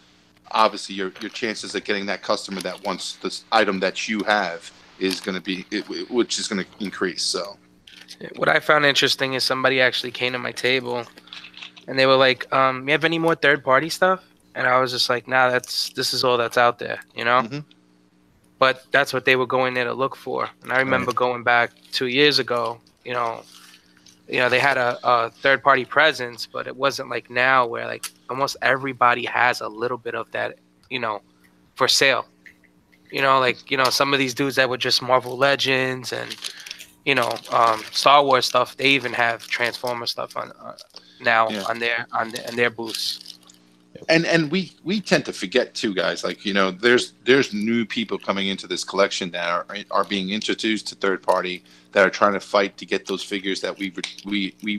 obviously, your chances of getting that customer that wants this item that you have is going to be, which is going to increase. So, what I found interesting is somebody actually came to my table, and they were like, "You have any more third-party stuff?" And I was just like, "Nah, this is all that's out there, Mm-hmm. But that's what they were going there to look for. And I remember going back 2 years ago, they had a third-party presence, but it wasn't like now where like almost everybody has a little bit of that, for sale. Some of these dudes that were just Marvel Legends and, Star Wars stuff, they even have Transformer stuff on now on their booths. And we tend to forget too, guys. Like there's new people coming into this collection that are being introduced to third party that are trying to fight to get those figures that we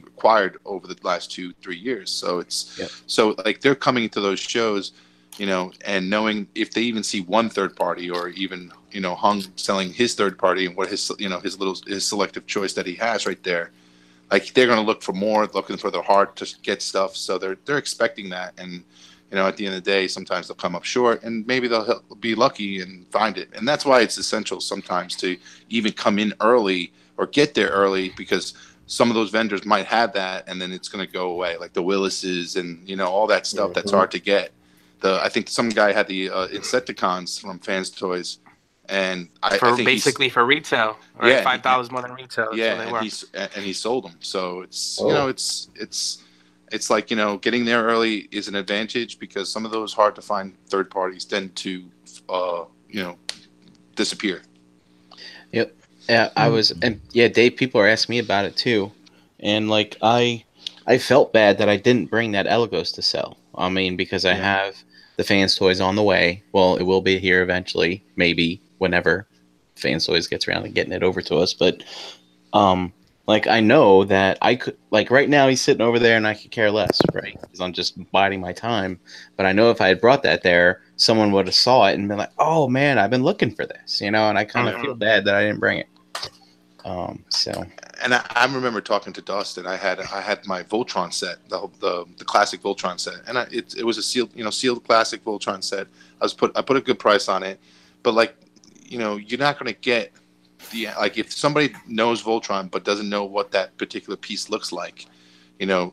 acquired over the last 2-3 years. So so like they're coming into those shows, and knowing if they even see one third party or even Hung selling his third party and what his selective choice that he has right there. Like they're going to look for more, looking for their heart to get stuff. So they're expecting that, and You know, at the end of the day, sometimes they'll come up short, and maybe they'll be lucky and find it. And that's why it's essential sometimes to even come in early or get there early, because some of those vendors might have that, and then it's going to go away, like the Willis's and, you know, all that stuff that's hard to get. I think some guy had the Insecticons from Fans Toys, and I think basically for retail, right? Yeah, $5 more than retail. Yeah, and he sold them. So it's you know, it's like, you know, getting there early is an advantage, because some of those hard to find third parties tend to you know, disappear. Yep. Yeah, Dave, people are asking me about it too. And like I felt bad that I didn't bring that Elagos to sell. I mean, because I have the Fans Toys on the way. Well, it will be here eventually, maybe whenever Fans Toys gets around to getting it over to us. But like, I know that I could, like, right now he's sitting over there and I could care less, right? Because I'm just biding my time. But I know if I had brought that there, someone would have saw it and been like, "Oh man, I've been looking for this," you know. And I kind of feel bad that I didn't bring it. So. And I remember talking to Dustin. I had my Voltron set, the classic Voltron set, and it was a sealed classic Voltron set. I put a good price on it, but like, you know, you're not going to get like, if somebody knows Voltron but doesn't know what that particular piece looks like, you know,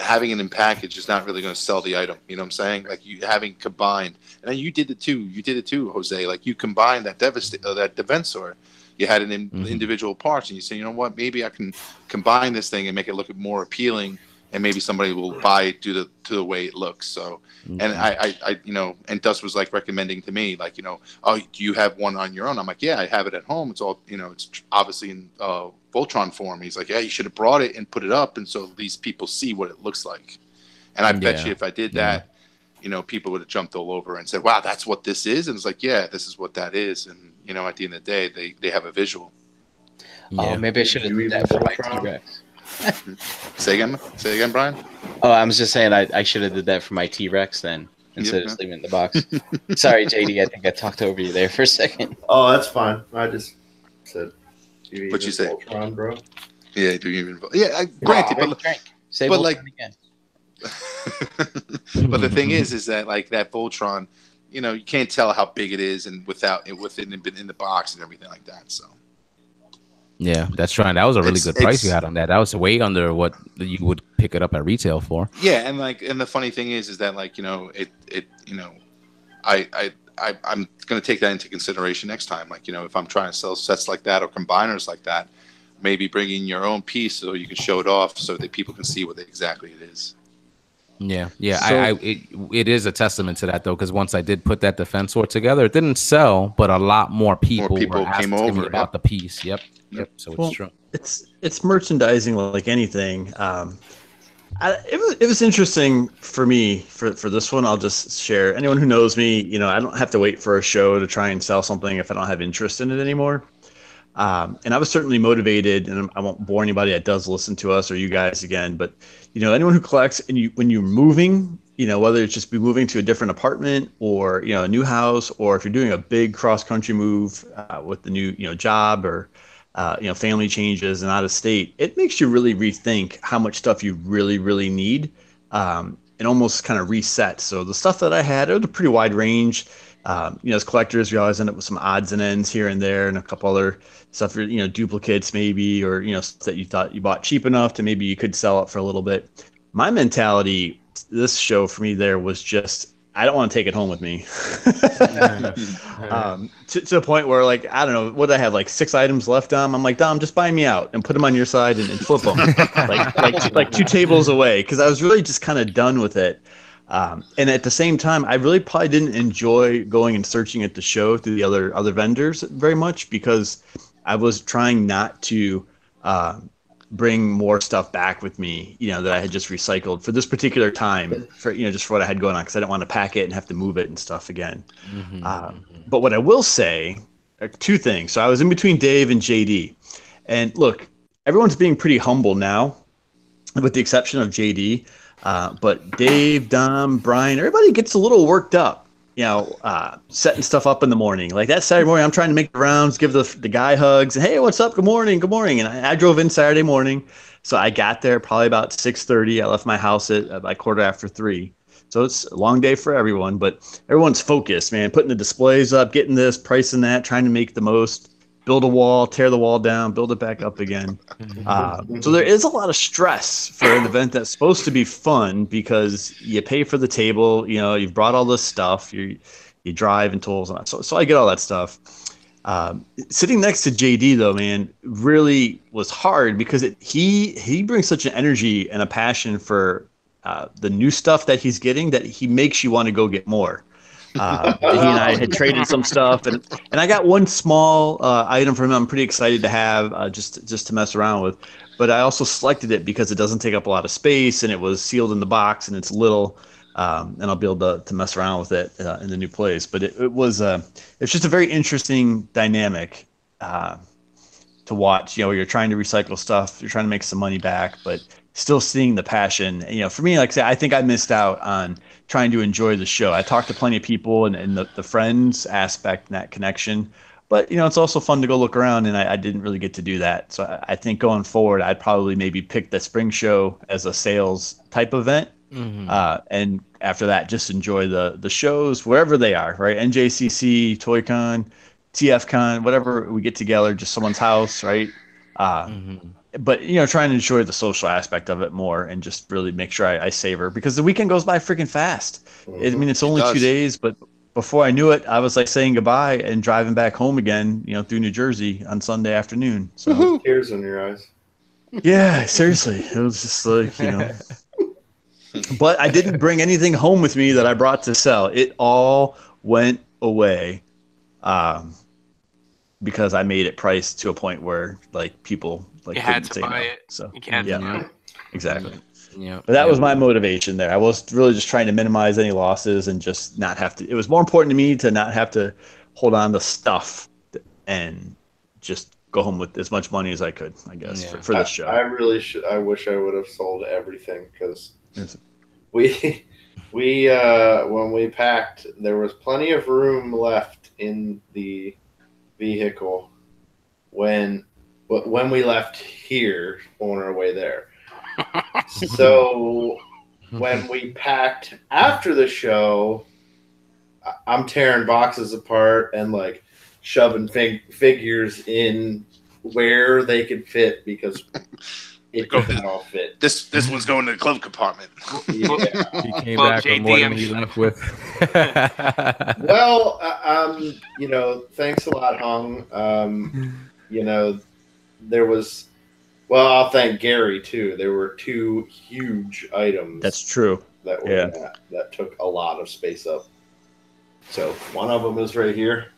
having it in package is not really going to sell the item. You know what I'm saying? Like, you having combined, and you did it too, Jose. Like, you combined that Defensor. You had it in individual parts, and you say, you know what, maybe I can combine this thing and make it look more appealing, and maybe somebody will buy it to the way it looks. So, and I you know, and Dust was like recommending to me, like, you know, "Oh, do you have one on your own?" I'm like, "Yeah, I have it at home. It's all, you know, it's obviously in Voltron form." He's like, "Yeah, you should have brought it and put it up, and so these people see what it looks like." And I bet you if I did that, you know, people would have jumped all over and said, "Wow, that's what this is." And it's like, "Yeah, this is what that is." And, you know, at the end of the day, they have a visual. Oh, maybe I should have did that for my T-Rex. Say again, Brian. Oh, I was just saying I should have did that for my T-Rex then, instead of just leaving it in the box. Sorry, JD, I think I talked over you there for a second. Oh, that's fine. I just said, What'd you say? Voltron, bro? Yeah, do you even? Yeah, granted, but like, again. But the thing is that, like, that Voltron, you know, you can't tell how big it is, and without it within in the box and everything like that. So. Yeah, that's right. That was a really good price you had on that. That was way under what you would pick it up at retail for. Yeah, and like, and the funny thing is that, like, you know, you know, I'm going to take that into consideration next time. Like, you know, if I'm trying to sell sets like that or combiners like that, maybe bring in your own piece so you can show it off so that people can see what exactly it is. Yeah. So, it is a testament to that, though, because once I did put that Defensor together, it didn't sell, but a lot more people were came over about the piece. Yep. So it's true. It's merchandising like anything. It was interesting for me for this one. I'll just share. Anyone who knows me, you know, I don't have to wait for a show to try and sell something if I don't have interest in it anymore. And I was certainly motivated, and I won't bore anybody that does listen to us or you guys again, but, you know, anyone who collects, and when you're moving, you know, whether it's just be moving to a different apartment or, you know, a new house, or if you're doing a big cross country move with the new, you know, job, or, you know, family changes and out of state, it makes you really rethink how much stuff you really, really need, and almost kind of reset. So the stuff that I had, it was a pretty wide range. You know, as collectors, we always end up with some odds and ends here and there, and a couple other stuff, you know, duplicates maybe, or, you know, stuff that you thought you bought cheap enough to maybe you could sell it for a little bit. My mentality this show for me there was just, I don't want to take it home with me. To the point where, like, I don't know, what did I have, like 6 items left, Dom? I'm like, Dom, just buy me out and put them on your side and flip them like 2 tables away, because I was really just kind of done with it. And at the same time, I really probably didn't enjoy going and searching at the show through the other vendors very much, because I was trying not to bring more stuff back with me, you know, that I had just recycled for this particular time, for, you know, just for what I had going on, because I didn't want to pack it and have to move it and stuff again. But what I will say are 2 things. So I was in between Dave and JD, and look, everyone's being pretty humble now, with the exception of JD. But Dave, Dom, Brian, everybody gets a little worked up, you know, setting stuff up in the morning. Like that Saturday morning, I'm trying to make the rounds, give the guy hugs, and hey, what's up? Good morning. And I drove in Saturday morning, so I got there probably about 6:30. I left my house at about 3:15. So it's a long day for everyone, but everyone's focused, man. Putting the displays up, getting this, pricing that, trying to make the most. Build a wall, tear the wall down, build it back up again. So there is a lot of stress for an event that's supposed to be fun because you pay for the table, you know, you've brought all this stuff, you drive and tools and so I get all that stuff. Sitting next to JD though, man, really was hard because he brings such an energy and a passion for the new stuff that he's getting that he makes you want to go get more. He and I had traded some stuff, and I got one small item from him. I'm pretty excited to have just to mess around with. But I also selected it because it doesn't take up a lot of space, and it was sealed in the box, and it's little, and I'll be able to mess around with it in the new place. But it's just a very interesting dynamic to watch. You know, you're trying to recycle stuff, you're trying to make some money back, but still seeing the passion. You know, for me, like I say, I think I missed out on trying to enjoy the show. I talked to plenty of people and the friends aspect and that connection, but you know, it's also fun to go look around, and I didn't really get to do that. So I think going forward, I'd probably maybe pick the spring show as a sales type event. And after that, just enjoy the shows wherever they are, right? NJCC, ToyCon, TFCon, whatever we get together, just someone's house, right? But you know, trying to enjoy the social aspect of it more and just really make sure I savor, because the weekend goes by freaking fast. I mean, it's only 2 days, but before I knew it, I was like saying goodbye and driving back home again, you know, through New Jersey on Sunday afternoon. So tears in your eyes. Yeah, seriously, it was just like, you know. But I didn't bring anything home with me that I brought to sell. It all went away. Because I made it priced to a point where like people like you had to buy no. it. So you can't. Yeah, exactly. Yeah, but that was my motivation there. I was really just trying to minimize any losses and just not have to. It was more important to me to not have to hold on to stuff and just go home with as much money as I could, I guess, for this show. I really should. I wish I would have sold everything because we when we packed, there was plenty of room left in the vehicle when we left here on our way there. So when we packed after the show, I'm tearing boxes apart and like shoving figures in where they could fit because it didn't all fit. This one's going to the glove compartment. Yeah. He came back with more than he left with. Well, you know, thanks a lot, Hung. You know, there was. Well, I'll thank Gary too. There were 2 huge items. That's true. That were that took a lot of space up. So one of them is right here,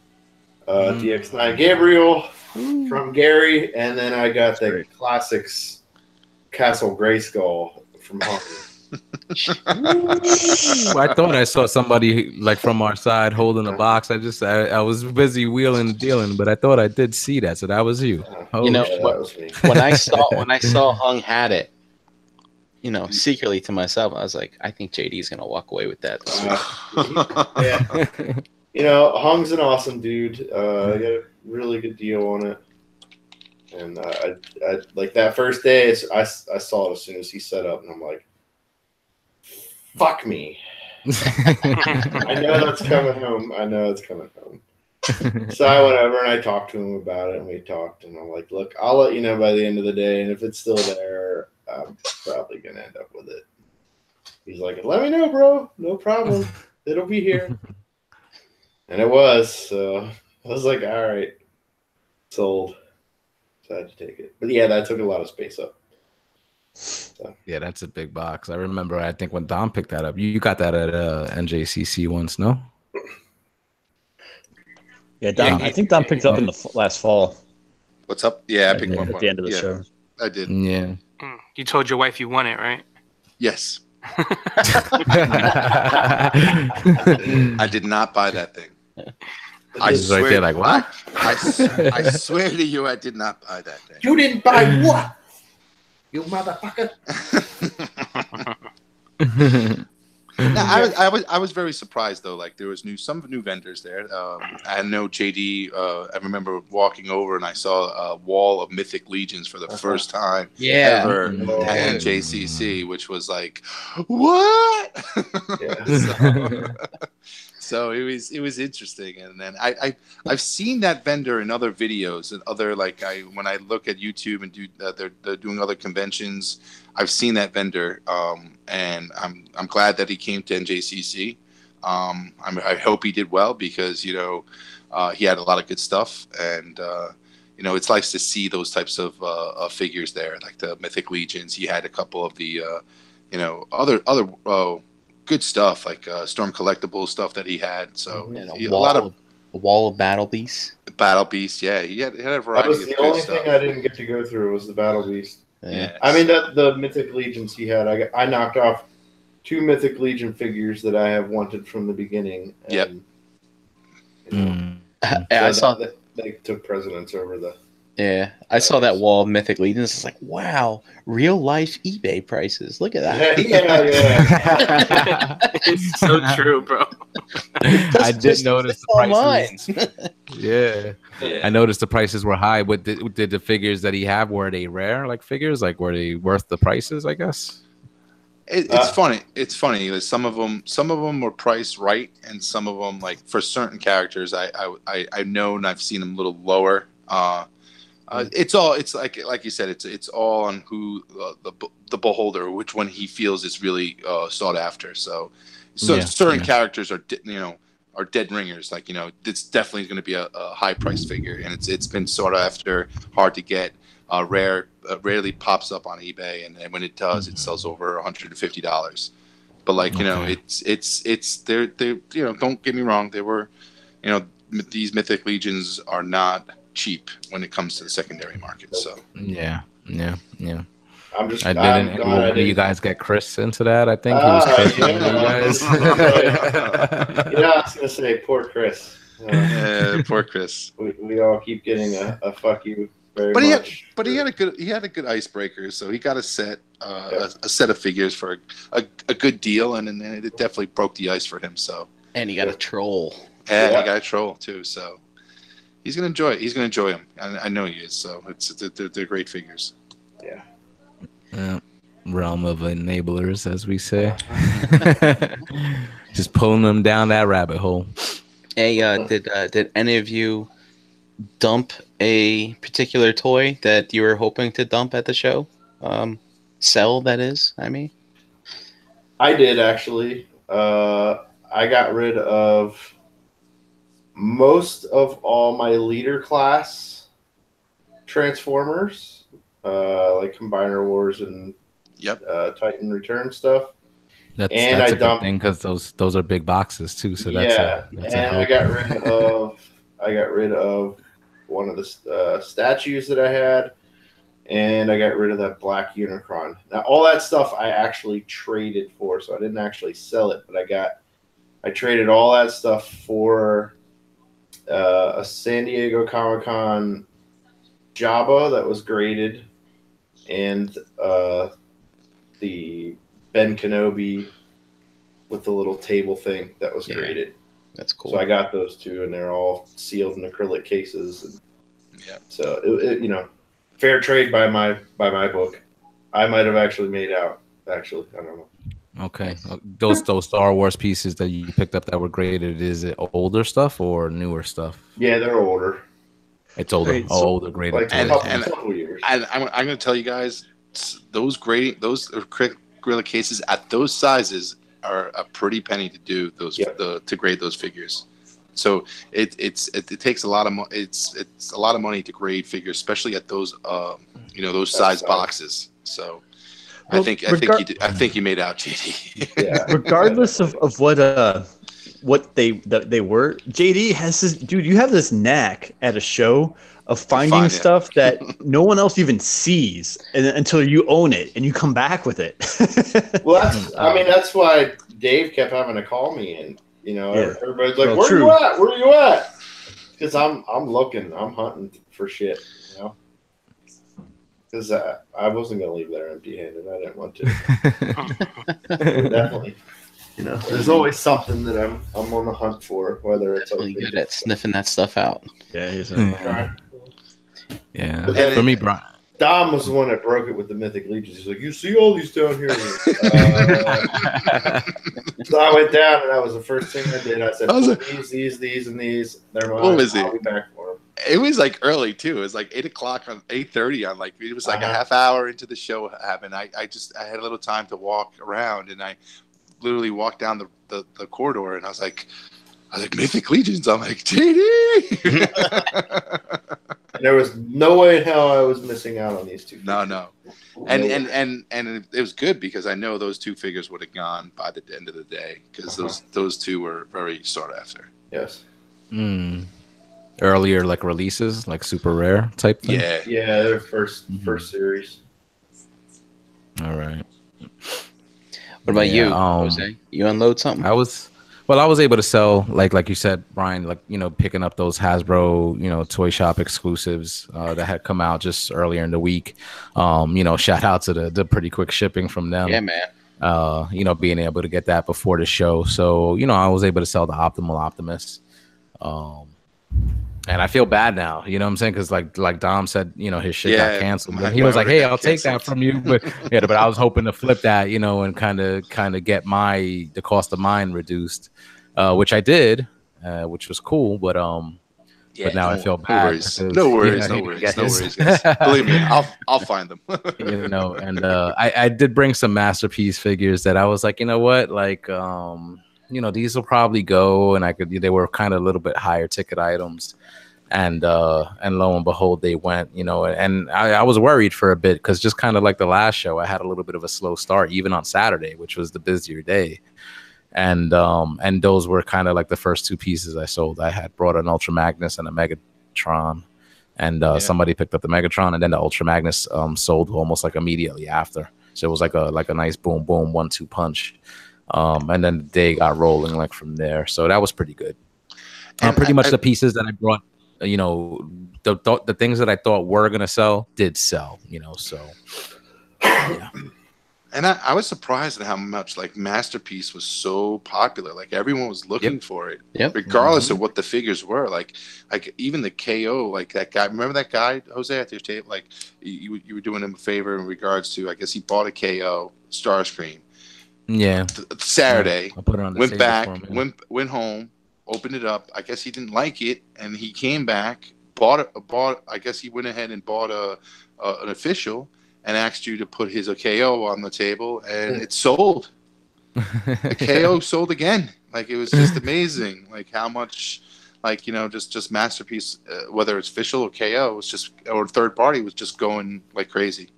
DX9 Gabriel from Gary, and then I got the Classics Castle Grayskull from Hung. I thought I saw somebody like from our side holding a box. I was busy wheeling and dealing, but I thought I did see that. So that was you. You know, that was me. when I saw Hung had it, you know, secretly to myself, I was like, I think JD's gonna walk away with that this week. Yeah. You know, Hung's an awesome dude. I got a really good deal on it. And I like that first day, I saw it as soon as he set up, and I'm like, fuck me. I know that's coming home. So I went over and I talked to him about it, and we talked, and I'm like, look, I'll let you know by the end of the day, and if it's still there, I'm probably going to end up with it. He's like, let me know, bro. No problem. It'll be here. And it was. So I was like, all right, sold. So I had to take it. But yeah, that took a lot of space up. So. Yeah, that's a big box. I remember, I think when Dom picked that up, you got that at NJCC once, no? Yeah, Dom. I think Dom picked it up in the last fall. What's up? Yeah, I picked one at the end of the show. I did. Yeah. You told your wife you won it, right? Yes. I did not buy that thing. I swear, right there, like, what? I swear to you, I did not buy that thing. You didn't buy what? You motherfucker. I was very surprised though. Like there was some new vendors there. I know JD. I remember walking over and I saw a wall of Mythic Legions for the first time ever at NJCC, which was like, what? So it was interesting, and then I've seen that vendor in other videos and other when I look at YouTube and they're doing other conventions. I've seen that vendor, and I'm glad that he came to NJCC. I hope he did well because he had a lot of good stuff, and it's nice to see those types of figures there, like the Mythic Legions. He had a couple of the other good stuff like Storm Collectibles stuff that he had. So a wall of Battle Beasts. Battle Beast, yeah, he had a variety. That was the only thing I didn't get to go through was the Battle Beast. Yeah. I mean the Mythic Legions he had. I knocked off 2 Mythic Legion figures that I have wanted from the beginning. And, I saw that they took precedence over the. Yeah, I saw that wall of Mythic Legions. It's like, wow, real life eBay prices. Look at that. Yeah. It's so true, bro. I did notice the prices. Yeah. I noticed the prices were high. But did the figures that he have, were they rare? Like figures, like were they worth the prices? I guess. It's funny. It's funny. Some of them were priced right, and some of them, like for certain characters, I've known I've seen them a little lower. It's like you said. It's all on who the beholder, which one he feels is really sought after. So certain characters are dead ringers. Like it's definitely going to be a high price figure, and it's been sought after, hard to get. Rarely pops up on eBay, and when it does, it sells over $150. But it's they're don't get me wrong, they were these Mythic Legions are not cheap when it comes to the secondary market. So yeah. I'm just. You guys get Chris into that? I think he was Chris. You know, I was gonna say poor Chris. Poor Chris. We all keep getting a fuck you. But he had a good icebreaker, so he got a set of figures for a good deal, and then it definitely broke the ice for him. So and he got a troll. And he got a troll too. So he's gonna enjoy it. He's gonna enjoy them. I know he is. So they're great figures. Yeah. Realm of enablers, as we say. Just pulling them down that rabbit hole. Hey, did any of you dump a particular toy that you were hoping to dump at the show? Sell, that is, I mean. I did, actually. I got rid of most of all my leader class Transformers, like Combiner Wars and Titan Return stuff. That's a good thing because those are big boxes too. So I got rid of one of the statues that I had, and I got rid of that black Unicron. Now all that stuff I actually traded for, so I didn't actually sell it, but I traded all that stuff for a San Diego Comic-Con Jabba that was graded, and the Ben Kenobi with the little table thing that was graded. That's cool. So I got those two, and they're all sealed in acrylic cases. And so it fair trade by my book. I might have actually made out. Actually, I don't know. Okay, those Star Wars pieces that you picked up that were graded, is it older stuff or newer stuff? Yeah, they're older. It's older. Right, older graded. Like a couple years. And I'm going to tell you guys, those acrylic cases at those sizes are a pretty penny to do to grade those figures. So it takes a lot of it's a lot of money to grade figures, especially at those those size boxes. So I think you made out, JD. Yeah. Regardless of what they were, JD has this dude. You have this knack at a show of finding stuff that no one else even sees until you own it and you come back with it. Well, that's why Dave kept having to call me, and everybody's like, "Where you at? Where you at?" Because I'm looking, I'm hunting for shit, Because I wasn't gonna leave there empty-handed. I didn't want to. You know, there's always something that I'm on the hunt for, whether it's Really good at sniffing that stuff out. Yeah, he's Yeah. But then For me, Brian. Dom was the one that broke it with the Mythic Legions. He's like, you see all these down here? So I went down, and that was the first thing I did. I said, these, and these. They're mine. What was it? I'll be back for them. It was like early too. It was like 8:00 on 8:30 on like it was like a half hour into the show happened. I had a little time to walk around, and I literally walked down the corridor, and I was like Mythic Legions. I'm like JD. There was no way in hell I was missing out on these two. No. And it was good because I know those two figures would have gone by the end of the day because those two were very sought after. Yes. Earlier like releases, like super rare type thing. Yeah, their first series. All right. What about you, Jose? You unload something? I was able to sell like you said, Brian, like picking up those Hasbro toy shop exclusives that had come out just earlier in the week. Shout out to the pretty quick shipping from them. Yeah, man. Being able to get that before the show, so I was able to sell the Optimal Optimus. And I feel bad now, you know what I'm saying? Because like Dom said, his shit got canceled. And he was like, "Hey, I'll take that from you," but I was hoping to flip that, and kind of get the cost of mine reduced, which I did, which was cool. But now I feel bad. No worries, guys. Believe me, I'll find them. And I did bring some masterpiece figures that I was like, you know what, like these will probably go, and they were kind of a little bit higher ticket items. And lo and behold, they went, and I was worried for a bit because just kind of like the last show, I had a little bit of a slow start, even on Saturday, which was the busier day. And those were kind of like the first two pieces I sold. I had brought an Ultra Magnus and a Megatron, and somebody picked up the Megatron, and then the Ultra Magnus sold almost like immediately after. So it was like a nice boom, boom, 1-2 punch. And then the day got rolling like from there. So that was pretty good. Pretty much the pieces that I brought, the things that I thought were going to sell did sell, so yeah. And I was surprised at how much like Masterpiece was so popular. Like everyone was looking for it, regardless of what the figures were. Like even the KO, like that guy. Remember that guy, Jose, at your table? Like you were doing him a favor in regards to, I guess he bought a KO Starscream. Yeah. Saturday, I put it on the went back, went home, opened it up. I guess he didn't like it, and he came back, bought. I guess he went ahead and bought an official, and asked you to put his KO on the table, and it sold. The KO sold again. Like it was just amazing. Like how much, like just Masterpiece, whether it's official or KO, was just or third party was just going like crazy.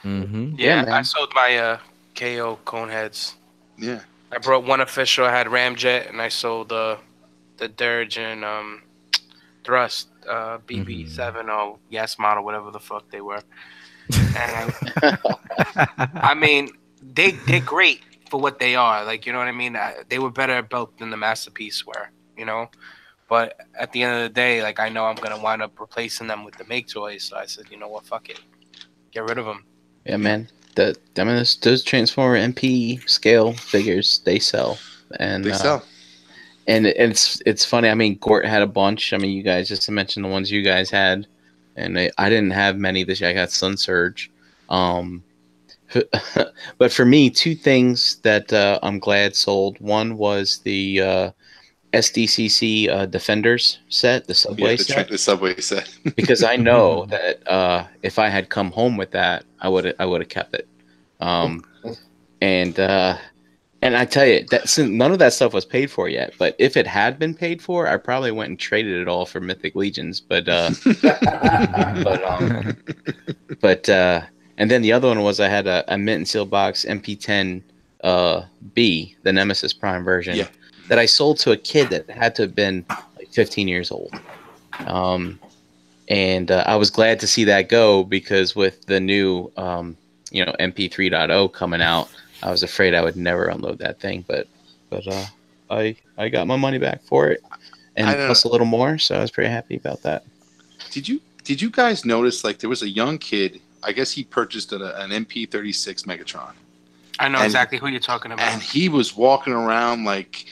Mm-hmm. Yeah, I sold my KO Coneheads. Yeah, I brought one official. I had Ramjet, and I sold the Dirge and Thrust BB7 or Yes model, whatever the fuck they were. And I mean, they're great for what they are. Like, you know what I mean? They were better built than the Masterpiece were, But at the end of the day, like, I know I'm gonna wind up replacing them with the Make Toys. So I said, you know what? Fuck it, get rid of them. Yeah, man. Those Transformer MP scale figures, they sell, and they sell. And it's funny. I mean, Gort had a bunch. I mean, you guys just to mention the ones you guys had. And I didn't have many this year. I got Sun Surge. But for me, two things that I'm glad sold. One was the SDCC Defenders set, the Subway set. The Subway set. Because I know that if I had come home with that, I would have kept it. And I tell you, none of that stuff was paid for yet. But if it had been paid for, I probably went and traded it all for Mythic Legions. But and then the other one was I had a mint and seal box MP10 B, the Nemesis Prime version, that I sold to a kid that had to have been like 15 years old. And I was glad to see that go because with the new MP 3.0 coming out, I was afraid I would never unload that thing, but I got my money back for it, and plus a little more, so I was pretty happy about that. Did you guys notice like there was a young kid? I guess he purchased an MP36 Megatron, I know exactly who you're talking about. And he was walking around like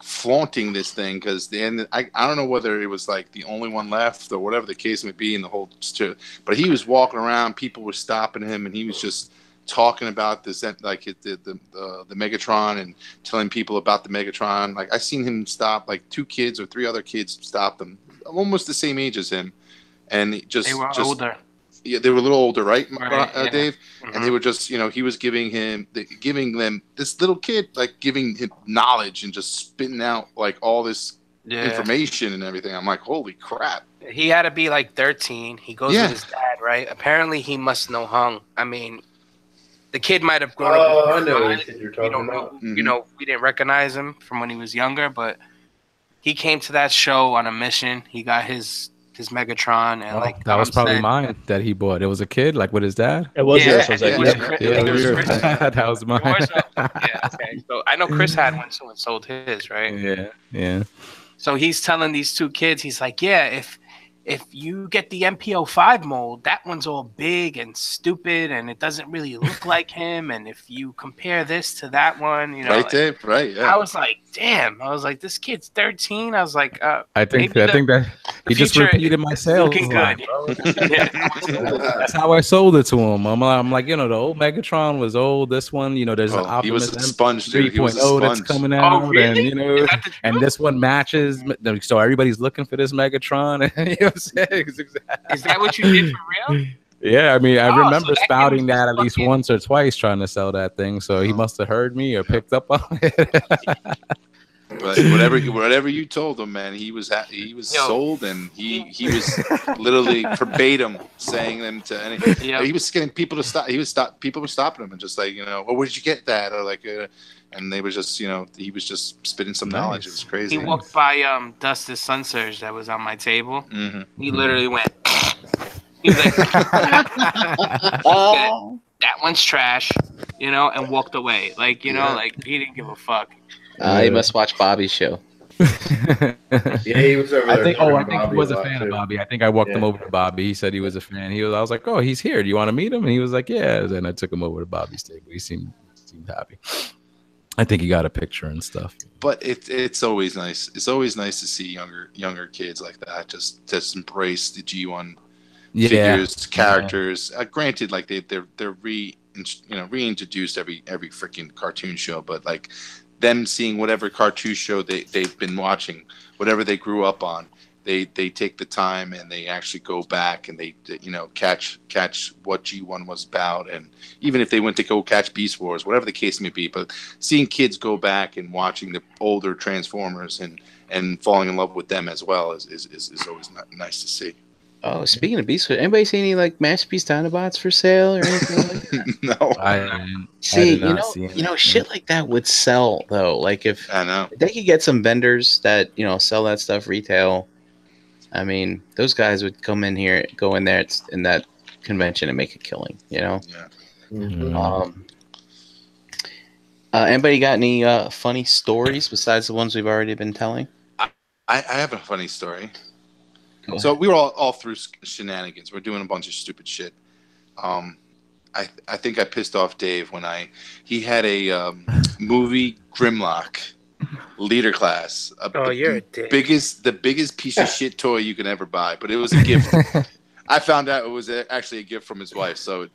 flaunting this thing because I don't know whether it was like the only one left or whatever the case may be in the whole, but he was walking around. People were stopping him, and he was just talking about this, like the Megatron, and telling people about the Megatron. Like I seen him stop like 2 kids or 3 other kids stop them, almost the same age as him, and they were older. Yeah, they were a little older, right, yeah. Dave? Mm-hmm. And they were just, he was giving them this little kid, like giving him knowledge and just spitting out like all this information and everything. I'm like, holy crap! He had to be like 13. He goes with his dad, right? Apparently, he must know hung. I mean, the kid might have grown up. Oh, I know what you're talking about. Mm-hmm. We didn't recognize him from when he was younger, but he came to that show on a mission. He got his Megatron, and like that was probably mine that he bought. It was a kid, like with his dad. It was yours. It was Chris. That was mine. Okay. So I know Chris had one, so and sold his, right? Yeah. So he's telling these 2 kids, he's like, yeah, if you get the MPO5 mold, that one's all big and stupid, and it doesn't really look like him. And if you compare this to that one, right, Dave, right? Yeah. I was like, damn. I was like, this kid's 13. I was like, I think that he just repeated my sales. Looking good. That's how I sold it to him. I'm like, the old Megatron was old. This one, there's an Optimus. He was a sponge, dude. 3.0 that's coming out, really? and and this one matches. So everybody's looking for this Megatron. Is that what you did for real? Yeah, I mean, I remember spouting that at least once or twice trying to sell that thing. So he must have heard me or picked up on it. But whatever you told him, man, he was sold, and he was literally verbatim saying them to any. He was getting people to stop. People were stopping him and just like, well, where did you get that? Or like, and they were just, he was just spitting some knowledge. It was crazy. He walked by Dustin's Sun Surge that was on my table. Mm-hmm. He literally went. He was like, that one's trash, and walked away. Like, like he didn't give a fuck. He must watch Bobby's show. Yeah, he was over there. I think he was a fan of Bobby. I think I walked him over to Bobby. He said he was a fan. I was like, oh, he's here. Do you want to meet him? And he was like, yeah. And I took him over to Bobby's table. He seemed happy. I think he got a picture and stuff. But it's always nice. It's always nice to see younger kids like that just embrace the G1 figures, characters. Granted, like they're reintroduced every freaking cartoon show, but like them seeing whatever cartoon show they've been watching, whatever they grew up on, they take the time and they actually go back and they catch what G1 was about, and even if they went to go catch Beast Wars, whatever the case may be, but seeing kids go back and watching the older Transformers and falling in love with them as well is always nice to see. Oh, speaking of Beast Wars, anybody see any like Masterpiece Dinobots for sale or anything like that? No. I Shit like that would sell though. Like if they could get some vendors that sell that stuff retail. I mean, those guys would go in there in that convention and make a killing. Yeah. Mm-hmm. Anybody got any funny stories besides the ones we've already been telling? I have a funny story. So we were all through shenanigans. We're doing a bunch of stupid shit. I think I pissed off Dave when he had a movie Grimlock leader class. You're a dick. The biggest piece of shit toy you can ever buy, but it was a gift. I found out it was actually a gift from his wife, so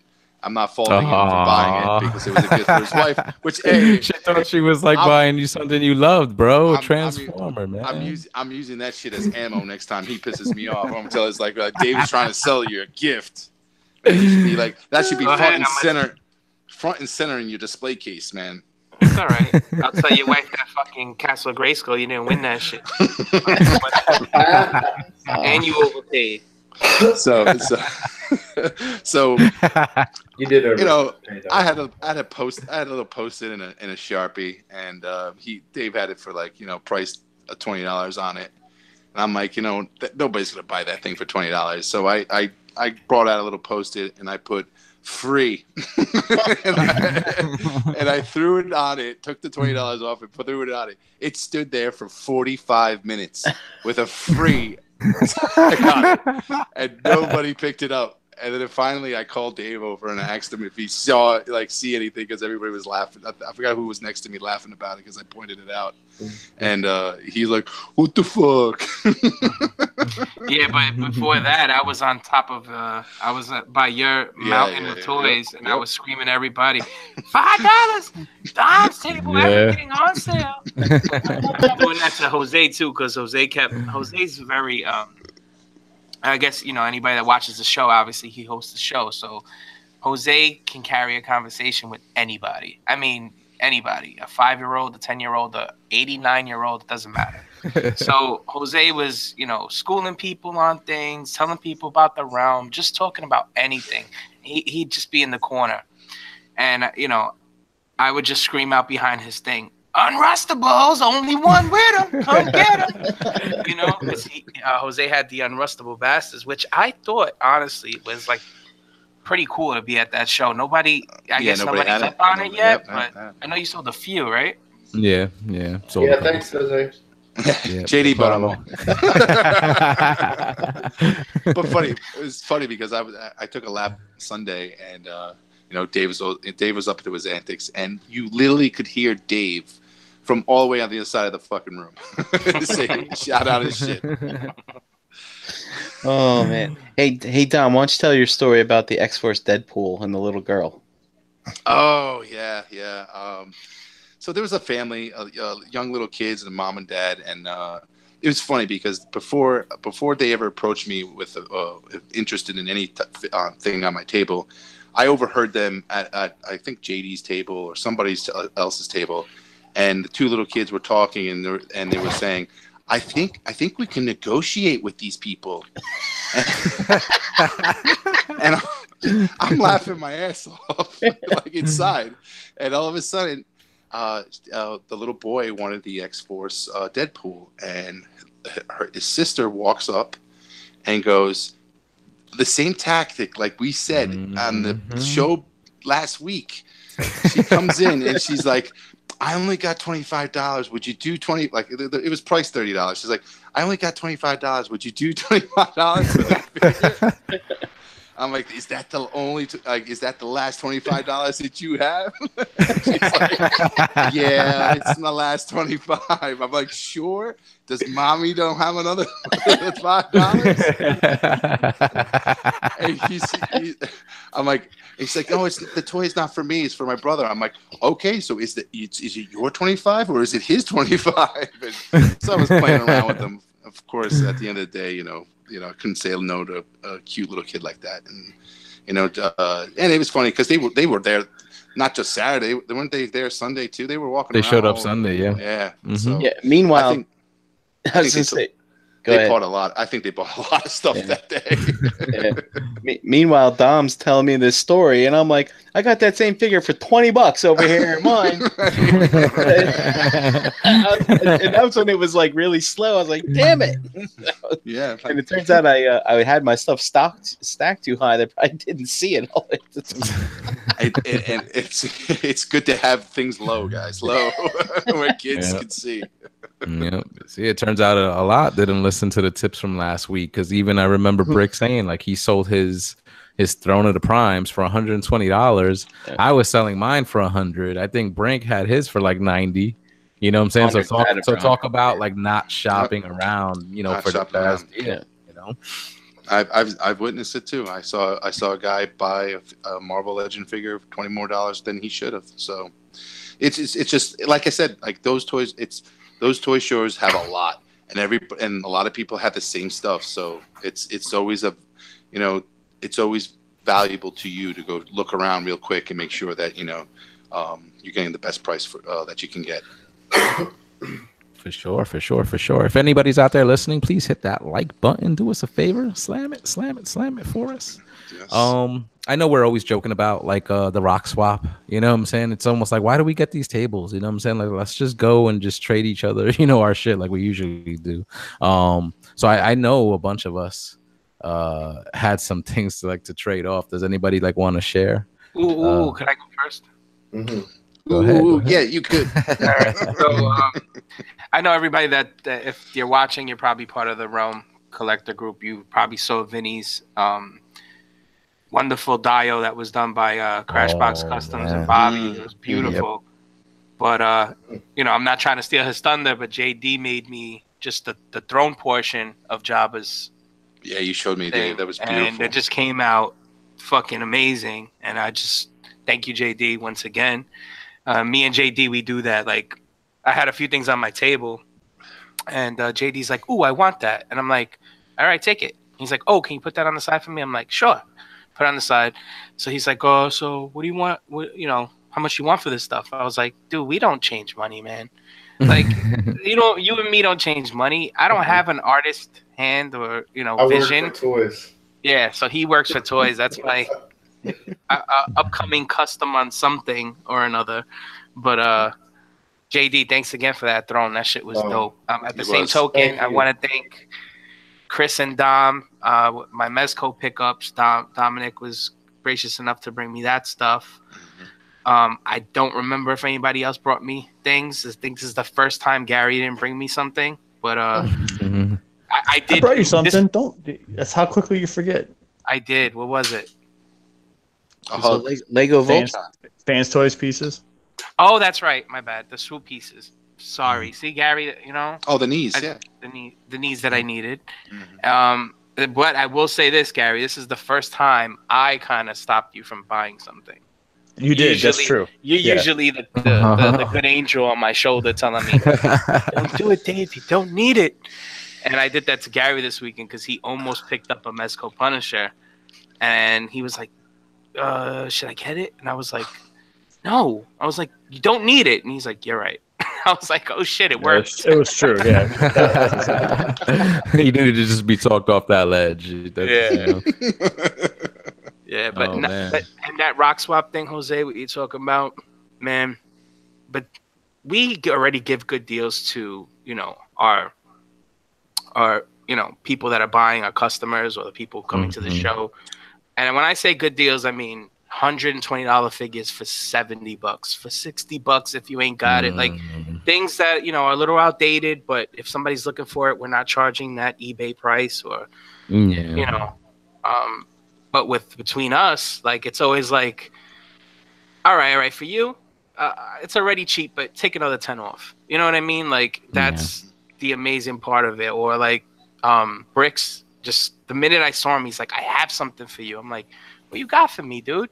I'm not faulting him for buying it because it was a gift for his wife. Which she thought she was like buying you something you loved, bro. Transformer, man. I'm using that shit as ammo next time he pisses me off. I'm gonna tell us like David's trying to sell you a gift. Should be like that should be front and center in your display case, man. It's all right. I'll tell your wife that fucking Castle Grayskull, you didn't win that shit. And you overpaid. So you did. I had a little post-it in a Sharpie, and Dave had it for like priced $20 on it, and I'm like nobody's gonna buy that thing for $20. So I brought out a little post-it and I put free, and I threw it on it, took the $20 off and threw it on it. It stood there for 45 minutes with a free. I got it, and nobody picked it up. And then finally, I called Dave over and I asked him if he saw, see anything, because everybody was laughing. I forgot who was next to me laughing about it because I pointed it out. And he's like, "What the fuck?" Yeah, but before that, I was on top of, I was by your mountain of toys, and I was screaming at everybody, $5, Dom's table, everything on sale. I'm doing that to Jose too, because Jose's very, I guess, anybody that watches the show, obviously he hosts the show, so Jose can carry a conversation with anybody. I mean, anybody, a 5-year-old, a 10-year-old, a 89-year-old, it doesn't matter. So Jose was, schooling people on things, telling people about the realm, just talking about anything. He'd just be in the corner. And, I would just scream out behind his thing, "Unrustables, only one with him. Come get him." Because Jose had the Unrustable Bastards, which I thought, honestly, was like pretty cool to be at that show. Nobody, I guess nobody's up on it yet, but I know you sold a few, right? Yeah. So yeah, thanks, Jose. JD bought them all. But funny, it was funny because I took a lap Sunday and Dave was up to his antics, and you literally could hear Dave from all the way on the other side of the fucking room saying, shout out his shit. Oh man. Hey Dom, why don't you tell your story about the X-Force Deadpool and the little girl? Oh yeah. So there was a family, young little kids, and a mom and dad, and it was funny because before they ever approached me with interested in any thing on my table, I overheard them at I think JD's table or somebody else's table, and the two little kids were talking, and they were saying, I think we can negotiate with these people. And I'm laughing my ass off like inside, and all of a sudden the little boy wanted the X-Force Deadpool, and his sister walks up and goes, the same tactic like we said on the show last week. She comes in and she's like, I only got $25. Would you do 20? Like it was priced $30. She's like, I only got $25. Would you do $25 for that figure? I'm like, is that the only? Is that the last $25 that you have? She's like, yeah, it's my last 25. I'm like, sure. Does mommy don't have another $5? And I'm like, he's like, no, the toy is not for me. It's for my brother. I'm like, okay, so is it your 25 or is it his 25? And so I was playing around with them. Of course, at the end of the day, I couldn't say no to a cute little kid like that, and and it was funny because they were there, not just Saturday. Weren't they there Sunday too? They were walking. They showed up Sunday, yeah. Yeah. Mm-hmm. So yeah. Meanwhile, I was gonna say, they bought a lot. I think they bought a lot of stuff that day. Meanwhile, Dom's telling me this story, and I'm like, I got that same figure for $20 over here in mine. And that was when it was like really slow. I was like, damn it. Yeah. And it turns out I had my stuff stacked too high that I didn't see it all. And it's good to have things low, guys. Low where kids can see. Yeah. See, it turns out a lot didn't listen to the tips from last week, because even I remember Brick saying like he sold his Throne of the Primes for $120. Yeah. I was selling mine for $100. I think Brink had his for like $90. You know what I'm saying? So talk about like not shopping around, not for the best. Yeah. I've witnessed it too. I saw a guy buy a Marvel Legend figure for $20 more than he should have. So it's just like I said, like those toys. Those toy shows have a lot, and a lot of people have the same stuff. So it's always it's always valuable to you to go look around real quick and make sure that you're getting the best price for that you can get. For sure. If anybody's out there listening, please hit that like button. Do us a favor, slam it for us. Yes. I know we're always joking about like the rock swap. You know what I'm saying? It's almost like, why do we get these tables? You know what I'm saying? Like, let's just go and just trade each other, our shit like we usually do. So I know a bunch of us had some things to trade off. Does anybody want to share? Ooh, can I go first? Mm-hmm. Go ahead. Yeah, you could. All right. So I know everybody that if you're watching, you're probably part of the Realm Collector group. You probably saw Vinny's wonderful dio that was done by Crashbox Customs and Bobby. It was beautiful. But I'm not trying to steal his thunder, but JD made me just the throne portion of Jabba's. Yeah, you showed me, thing, Dave. That was beautiful. And it just came out fucking amazing. And I just thank you, JD, once again. Me and JD, we do that. Like, I had a few things on my table, and JD's like, "Ooh, I want that," and I'm like, "All right, take it." He's like, "Oh, can you put that on the side for me?" I'm like, "Sure." Put it on the side. So he's like, "Oh, so what do you want? How much you want for this stuff?" I was like, "Dude, we don't change money, man. Like, you and me don't change money. I don't have an artist hand or vision." I work for toys. Yeah, so he works for toys. That's my upcoming custom on something or another. But JD, thanks again for that throne. That shit was dope. At the same token, I want to thank Chris and Dom, my Mezco pickups. Dominic was gracious enough to bring me that stuff. I don't remember if anybody else brought me things. I think this is the first time Gary didn't bring me something. But I did. I brought you something. That's how quickly you forget. I did. What was it? So Lego Voltron. Fans Toys pieces. Oh, that's right. My bad. The swoop pieces. Sorry. See, Gary, Oh, the knees, the knees that I needed. But I will say this, Gary. This is the first time I kind of stopped you from buying something. You did. That's true. You're usually the good angel on my shoulder telling me, "Don't do it, Dave. You don't need it." And I did that to Gary this weekend because he almost picked up a Mezco Punisher. And he was like, should I get it? And I was like, no. I was like, you don't need it. And he's like, you're right. I was like, oh shit, it worked. It was true, yeah. You needed to just be talked off that ledge. Yeah, but and that rock swap thing, Jose, what you talking about, man. But we already give good deals to, our people that are buying, our customers or the people coming to the show. And when I say good deals, I mean $120 figures for $70, for $60 if you ain't got it. Like things that are a little outdated, but if somebody's looking for it, we're not charging that eBay price or but between us, like it's always like, all right, for you, it's already cheap, but take another 10 off. You know what I mean? Like that's the amazing part of it. Or like Bricks, just the minute I saw him, he's like, I have something for you. I'm like, what you got for me, dude?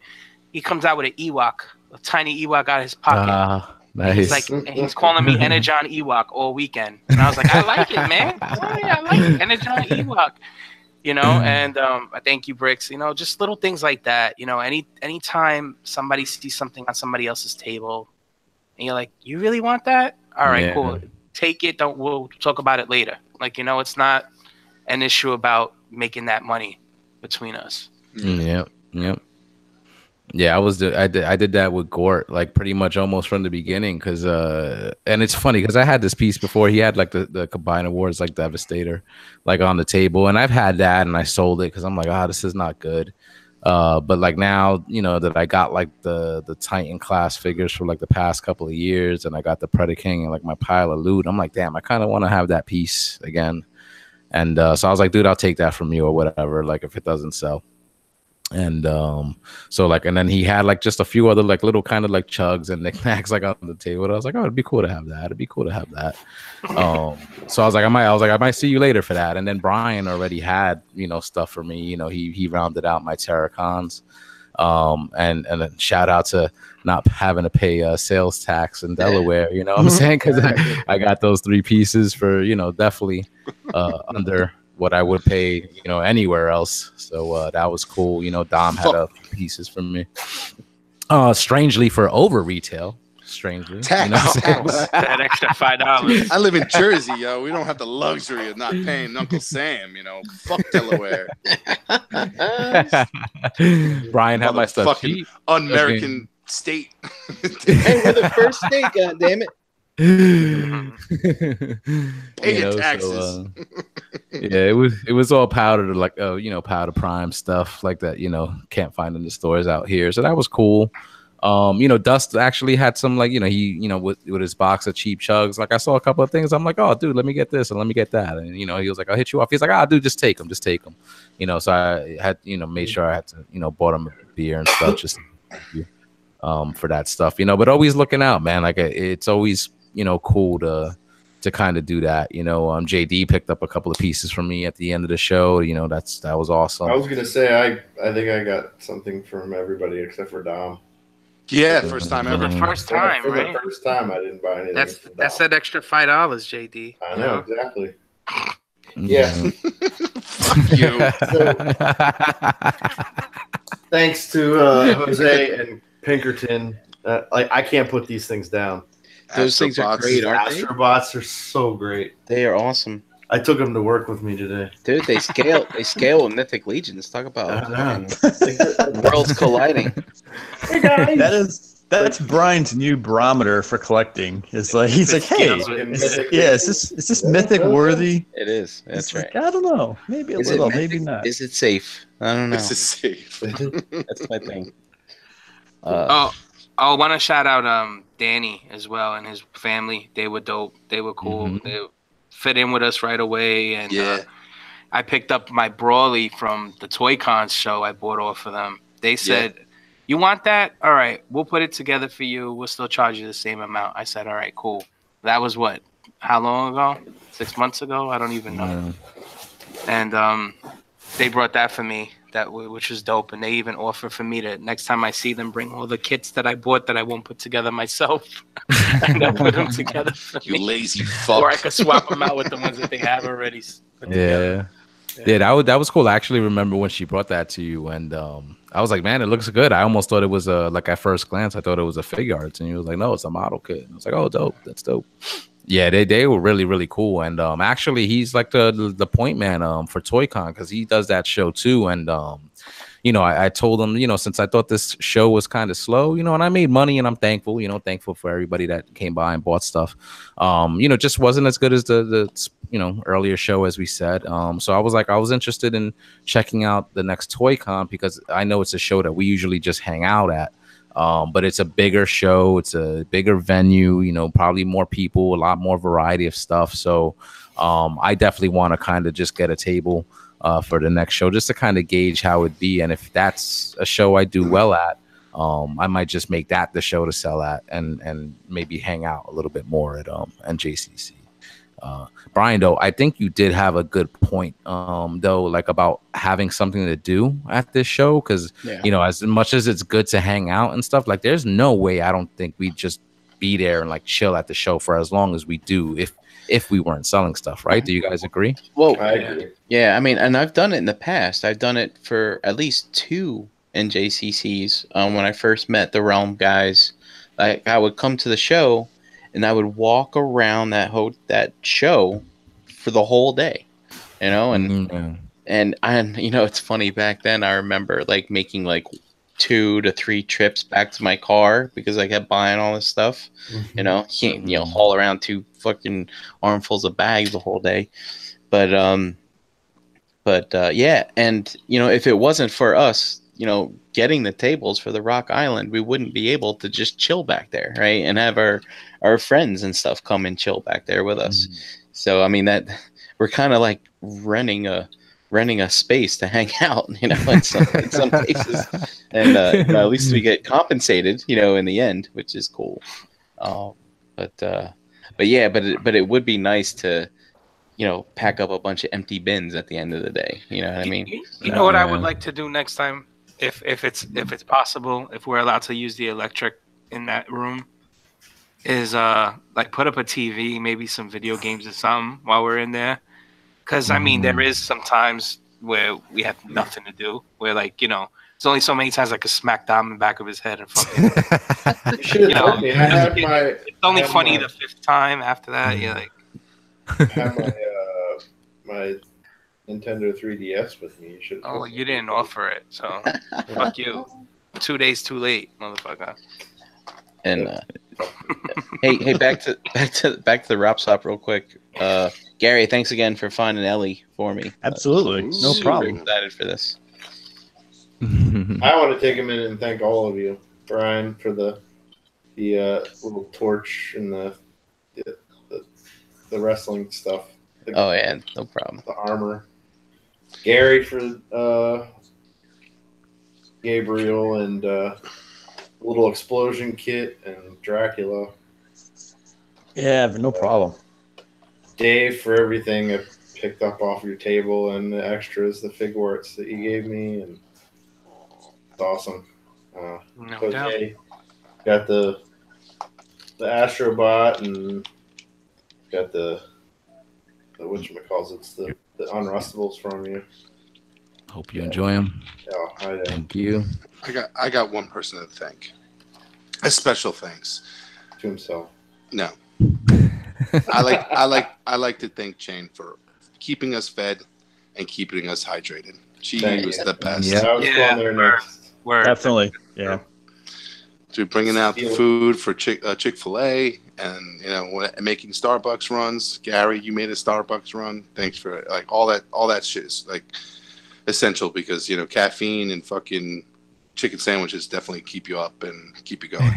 He comes out with an Ewok, a tiny Ewok out of his pocket. Nice. He's like, he's calling me Energon Ewok all weekend. And I was like, I like it, man. I like it. Energon Ewok. And I thank you, Bricks. Just little things like that. Anytime somebody sees something on somebody else's table and you're like, you really want that? All right, cool. Take it. We'll talk about it later. Like, it's not an issue about making that money between us. Yep. Yeah, I did that with Gort, like pretty much almost from the beginning, because and it's funny because I had this piece before. He had like the Combine Awards, like Devastator, like on the table, and I've had that and I sold it because I'm like, this is not good. But like now, that I got like the Titan class figures for like the past couple of years, and I got the Predaking and like my pile of loot. I'm like, damn, I kind of want to have that piece again. And so I was like, dude, I'll take that from you or whatever, like if it doesn't sell. And so like, and then he had like just a few other like little kind of like chugs and knickknacks like on the table. And I was like, it'd be cool to have that. It'd be cool to have that. So I was like, I might see you later for that. And then Brian already had stuff for me. He rounded out my Terracons. And then shout out to not having to pay sales tax in Delaware. You know what I'm saying? Because I got those 3 pieces for definitely under what I would pay, anywhere else. So that was cool. Dom had pieces from me. Strangely for over retail. Strangely. Tax. That extra $5. I live in Jersey, yo. We don't have the luxury of not paying Uncle Sam, Fuck Delaware. Brian had my stuff fucking cheap. Un-American state. Hey, we're the first state, goddammit. Pay your taxes. Yeah, it was all powder, like powder prime stuff like that. Can't find in the stores out here, so that was cool. Dust actually had some like, he, with his box of cheap chugs. Like I saw a couple of things. I'm like, oh, dude, let me get this and let me get that. And he was like, I'll hit you off. He's like, dude, just take them. So I had, made sure I had to, bought him a beer and stuff just for that stuff, but always looking out, man. Like it's always, cool to kind of do that. JD picked up a couple of pieces from me at the end of the show. That was awesome. I was gonna say I think I got something from everybody except for Dom. Yeah, first time For ever. the first time, For right? the first time, I didn't buy anything. That's that extra $5, JD. I know exactly. Yeah. Fuck you. Thanks to Jose and Pinkerton. I can't put these things down. Those things are great, aren't they? Astrobots are so great. They are awesome. I took them to work with me today. Dude, they scale with Mythic Legions. Talk about worlds colliding. Hey guys. That's Brian's new barometer for collecting. He's like, hey, is this Mythic worthy? It is. That's right. Like, I don't know. Maybe a little, maybe not. Is it safe? I don't know. This is safe. That's my thing. I want to shout out Danny as well and his family. They were dope. They were cool. Mm-hmm. They fit in with us right away. And Yeah. I picked up my Brawly from the Toy Con show I bought off of them. They said, you want that? All right, we'll put it together for you. We'll still charge you the same amount. I said, all right, cool. That was what? How long ago? 6 months ago? I don't even know. And they brought that for me, which was dope. And they even offered for me to, next time I see them, bring all the kits that I bought that I won't put together myself. And they'll put them together for You me. lazy fuck. Or I could swap them out with the ones that they have already put together. Yeah, that was cool. I actually remember when she brought that to you, and I was like, man, it looks good. I almost thought it was like at first glance, I thought it was a figure arts, and you was like, no, it's a model kit. And I was like, oh, dope, that's dope. Yeah, they were really, really cool. And actually, he's like the point man for ToyCon because he does that show too. And I told him, since I thought this show was kind of slow, and I made money and I'm thankful, thankful for everybody that came by and bought stuff. Just wasn't as good as the earlier show, as we said. So I was interested in checking out the next ToyCon because I know it's a show that we usually just hang out at. But it's a bigger show. It's a bigger venue, probably more people, a lot more variety of stuff. So I definitely want to kind of just get a table for the next show just to kind of gauge how it'd be. And if that's a show I do well at, I might just make that the show to sell at and maybe hang out a little bit more at NJCC. Brian, though, I think you did have a good point, though, like about having something to do at this show. Because, as much as it's good to hang out and stuff, like there's no way I don't think we'd just be there and like chill at the show for as long as we do if we weren't selling stuff. Right. Do you guys agree? Well, I agree. yeah, I mean, and I've done it in the past. I've done it for at least 2 NJCCs. When I first met the Realm guys, like I would come to the show and I would walk around that show for the whole day, and it's funny back then. I remember like making like 2 to 3 trips back to my car because I kept buying all this stuff. You can't haul around 2 fucking armfuls of bags the whole day. But yeah, and if it wasn't for us, getting the tables for the Rock Island, we wouldn't be able to just chill back there, right? And have our friends and stuff come and chill back there with us. So I mean that we're kind of like renting a space to hang out, in some cases, and at least we get compensated, in the end, which is cool. But it would be nice to, pack up a bunch of empty bins at the end of the day. You know what I mean? You know what I would like to do next time, if it's possible, if we're allowed to use the electric in that room, is like put up a TV, maybe some video games or something while we're in there. Because I mean, there is some times where we have nothing to do. Where there's only so many times I could smack Dom in the back of his head and fucking. It's only funny the 5th time. After that, you're like. I have my Nintendo 3DS with me. You didn't offer it, so fuck you. 2 days too late, motherfucker. And hey, back to the Rop Stop real quick. Gary, thanks again for finding Ellie for me. Absolutely, no Super problem. Excited for this. I want to take a minute and thank all of you. Brian, for the little torch and the wrestling stuff. Oh yeah, no problem. The armor. Gary for Gabriel and little explosion kit and Dracula. Yeah, but no problem. Dave for everything I picked up off your table and the extras, the figurines that you gave me, and it's awesome. No doubt. Got the Astrobot and got the whatchamacallits, the Unrustables from you. Hope you enjoy them. Oh, I do. Thank you. I got one person to thank. A special thanks. To himself. No. I like to thank Jane for keeping us fed and keeping us hydrated. She was the best. Yeah. I was going there next. Word. Definitely. Yeah. To bringing out the food for Chick-fil-A and making Starbucks runs. Gary, you made a Starbucks run. Thanks for like all that shit is like essential because caffeine and fucking chicken sandwiches definitely keep you up and keep you going.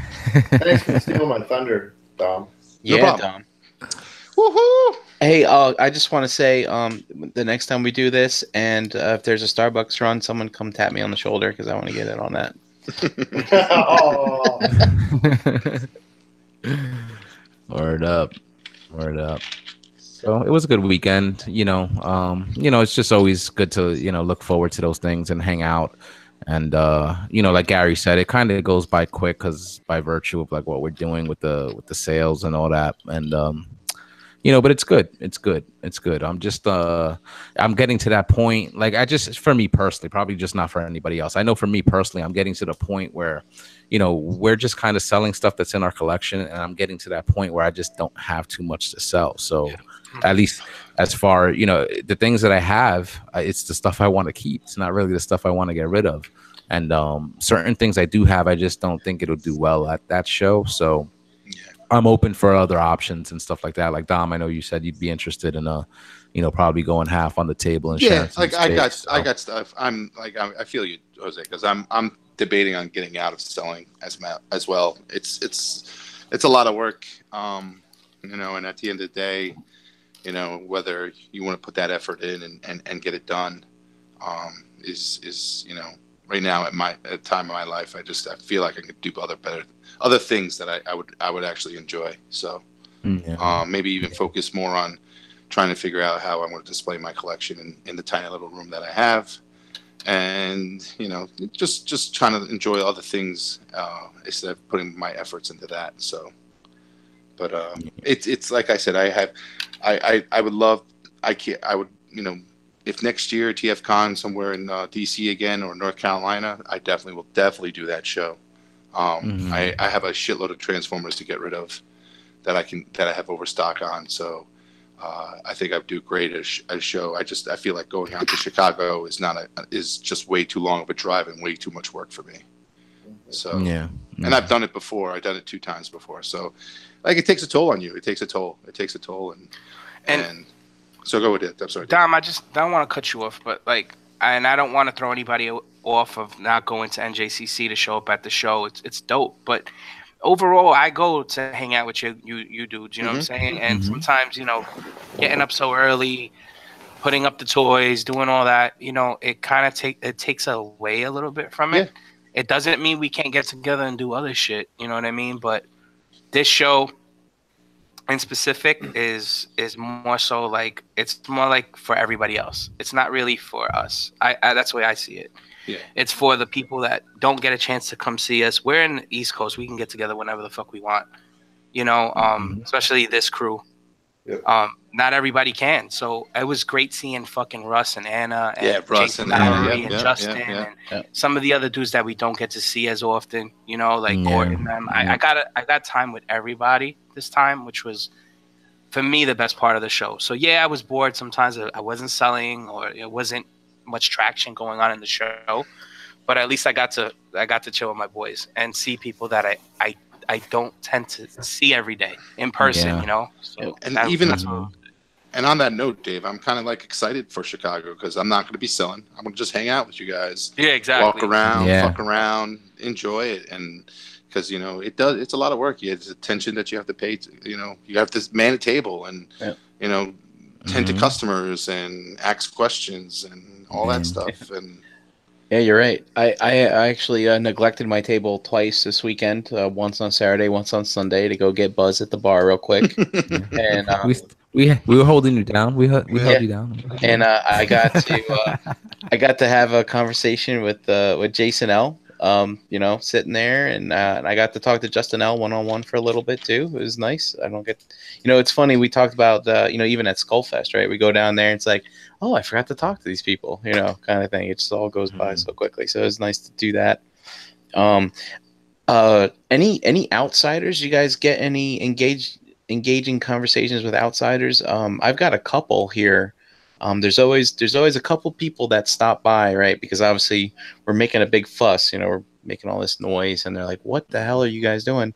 Thanks for stealing my thunder, Dom. Yeah, Dom. Woohoo! Hey, I just want to say, the next time we do this, and if there's a Starbucks run, someone come tap me on the shoulder because I want to get in on that. Oh. Word up. So it was a good weekend. It's just always good to look forward to those things and hang out. And like Gary said, it kind of goes by quick because by virtue of like what we're doing with the sales and all that. And but it's good. It's good. I'm just I'm getting to that point. Like for me personally, probably just not for anybody else. I know for me personally, I'm getting to the point where we're just kind of selling stuff that's in our collection, and I'm getting to that point where I just don't have too much to sell. So at least as far the things that I have, it's the stuff I want to keep. It's not really the stuff I want to get rid of. And certain things I do have, I just don't think it'll do well at that show. So I'm open for other options and stuff like that. Like Dom, I know you said you'd be interested in probably going half on the table and sharing some like I space, got stuff. I feel you, Jose, because I'm debating on getting out of selling as well. It's a lot of work, and at the end of the day, whether you want to put that effort in and get it done, is right now at time of my life, I feel like I could do other things that I would actually enjoy. So maybe even focus more on trying to figure out how I want to display my collection in the tiny little room that I have, and just trying to enjoy other things instead of putting my efforts into that. So, but it's like I said, I would love if next year TFCon somewhere in DC again or North Carolina, I will definitely do that show. I have a shitload of Transformers to get rid of that I have overstock on. So I think I would do great at a show. I feel like going out to Chicago is just way too long of a drive and way too much work for me. So and I've done it before. I've done it 2 times before. So like it takes a toll on you. It takes a toll, and so go with it. I'm sorry, Dom. I just don't want to cut you off, but and I don't want to throw anybody off of not going to NJCC to show up at the show. It's dope, but overall, I go to hang out with you dudes. You know what I'm saying? And sometimes, getting up so early, putting up the toys, doing all that, it kind of takes away a little bit from it. It doesn't mean we can't get together and do other shit. You know what I mean? But this show in specific is more so like it's more like for everybody else. It's not really for us. I that's the way I see it. Yeah. It's for the people that don't get a chance to come see us. We're in the East Coast. We can get together whenever the fuck we want. Especially this crew. Yep. Not everybody can. So it was great seeing fucking Russ and Anna and Russ Jason and Anna, Mallory and Justin and some of the other dudes that we don't get to see as often, Gordon. I got time with everybody this time, which was for me the best part of the show. So I was bored sometimes. I wasn't selling or it wasn't much traction going on in the show, but at least I got to chill with my boys and see people that I don't tend to see every day in person, So and And on that note, Dave, I'm kind of like excited for Chicago because I'm not going to be selling. I'm going to just hang out with you guys. Yeah, exactly. Walk around, Yeah. fuck around, enjoy it. And because, you know, it's a lot of work. It's attention that you have to pay to, you know, you have to man a table and, you know, tend to customers and ask questions and all that stuff. And yeah, you're right. I actually neglected my table twice this weekend. Once on Saturday, once on Sunday to go get Buzz at the bar real quick. And we were holding you down. We held you down. And I got to have a conversation with Jason L. You know, sitting there, and I got to talk to Justin L. one-on-one for a little bit too. It was nice. I don't get, you know, it's funny. We talked about you know, even at Skullfest, right? We go down there, and it's like, oh, I forgot to talk to these people, you know, kind of thing. It just all goes by so quickly. So it was nice to do that. Any outsiders? You guys get any engaging conversations with outsiders? I've got a couple here. There's always a couple people that stop by, right? Because obviously we're making a big fuss, you know, we're making all this noise, and they're like, "What the hell are you guys doing?"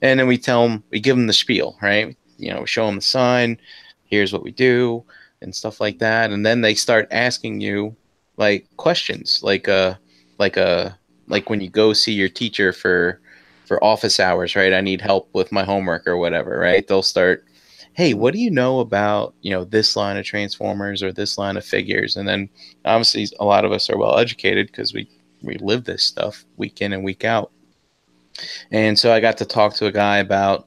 And then we give them the spiel, right? You know, we show them the sign. Here's what we do and stuff like that, and then they start asking you like questions, like when you go see your teacher for office hours, right? I need help with my homework or whatever, right? They'll start, hey, what do you know about, you know, this line of transformers or this line of figures? And then obviously a lot of us are well educated because we live this stuff week in and week out. And so I got to talk to a guy about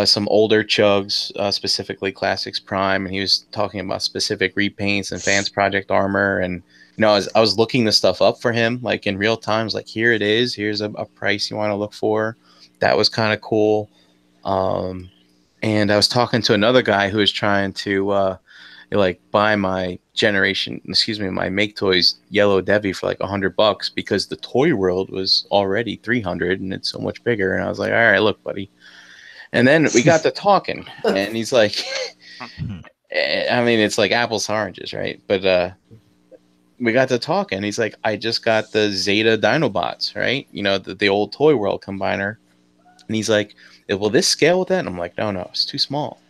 some older chugs, specifically Classics Prime, and he was talking about specific repaints and Fans Project armor. And you know, I was looking this stuff up for him, like in real time. Like, here it is. Here's a price you want to look for. That was kind of cool. And I was talking to another guy who was trying to like buy my my Make Toys Yellow Devi for like $100 because the Toy World was already 300 and it's so much bigger. And I was like, all right, look, buddy. And then we got to talking, and he's like, I mean, it's like apples to oranges, right? But we got to talking. He's like, I just got the Zeta Dinobots, right? You know, the old Toy World combiner. And he's like, will this scale with that? And I'm like, no, it's too small.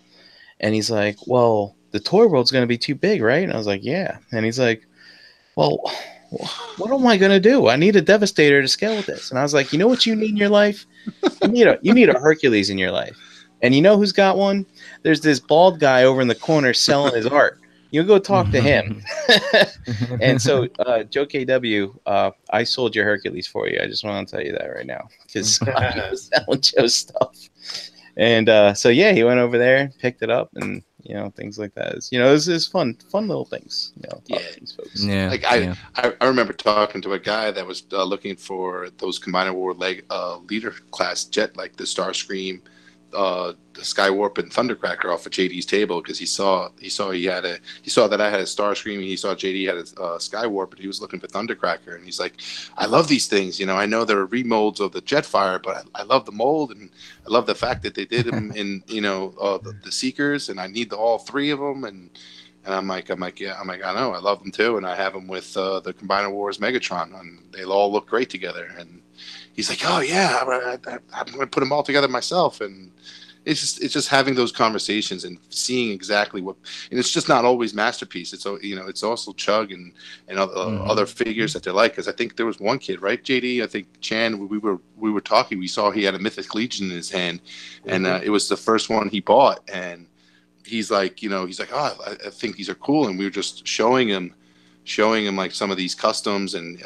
And he's like, well, the Toy World's going to be too big, right? And I was like, yeah. And he's like, well, what am I going to do? I need a Devastator to scale with this. And I was like, you know what you need in your life? You need a Hercules in your life. And you know who's got one? There's this bald guy over in the corner selling his art. You go talk to him. And so, Joe KW, I sold your Hercules for you. I just want to tell you that right now because I was selling Joe's stuff. And so, yeah, he went over there, picked it up, and you know, things like that. It's, you know, it's fun little things. You know, talk to these folks. Yeah. Like I remember talking to a guy that was looking for those Combiner War leader class jet, like the Starscream, the Skywarp and Thundercracker off of JD's table because he saw that I had a Starscream and he saw JD had a Skywarp, but he was looking for Thundercracker, and he's like, I love these things, you know, I know they're remolds of the Jetfire, but I love the mold, and I love the fact that they did them in, you know, the Seekers, and I need all three of them, and I'm like, I know, I love them too, and I have them with the Combiner Wars Megatron, and they all look great together. And he's like, oh yeah, I'm going to put them all together myself. And it's just having those conversations and seeing exactly what, and it's just not always Masterpiece. It's, you know, it's also Chug and other figures that they like. Because I think there was one kid, right, JD? I think Chan. We were talking. We saw he had a Mythic Legion in his hand, and it was the first one he bought. And he's like, oh, I think these are cool. And we were just showing him like some of these customs, and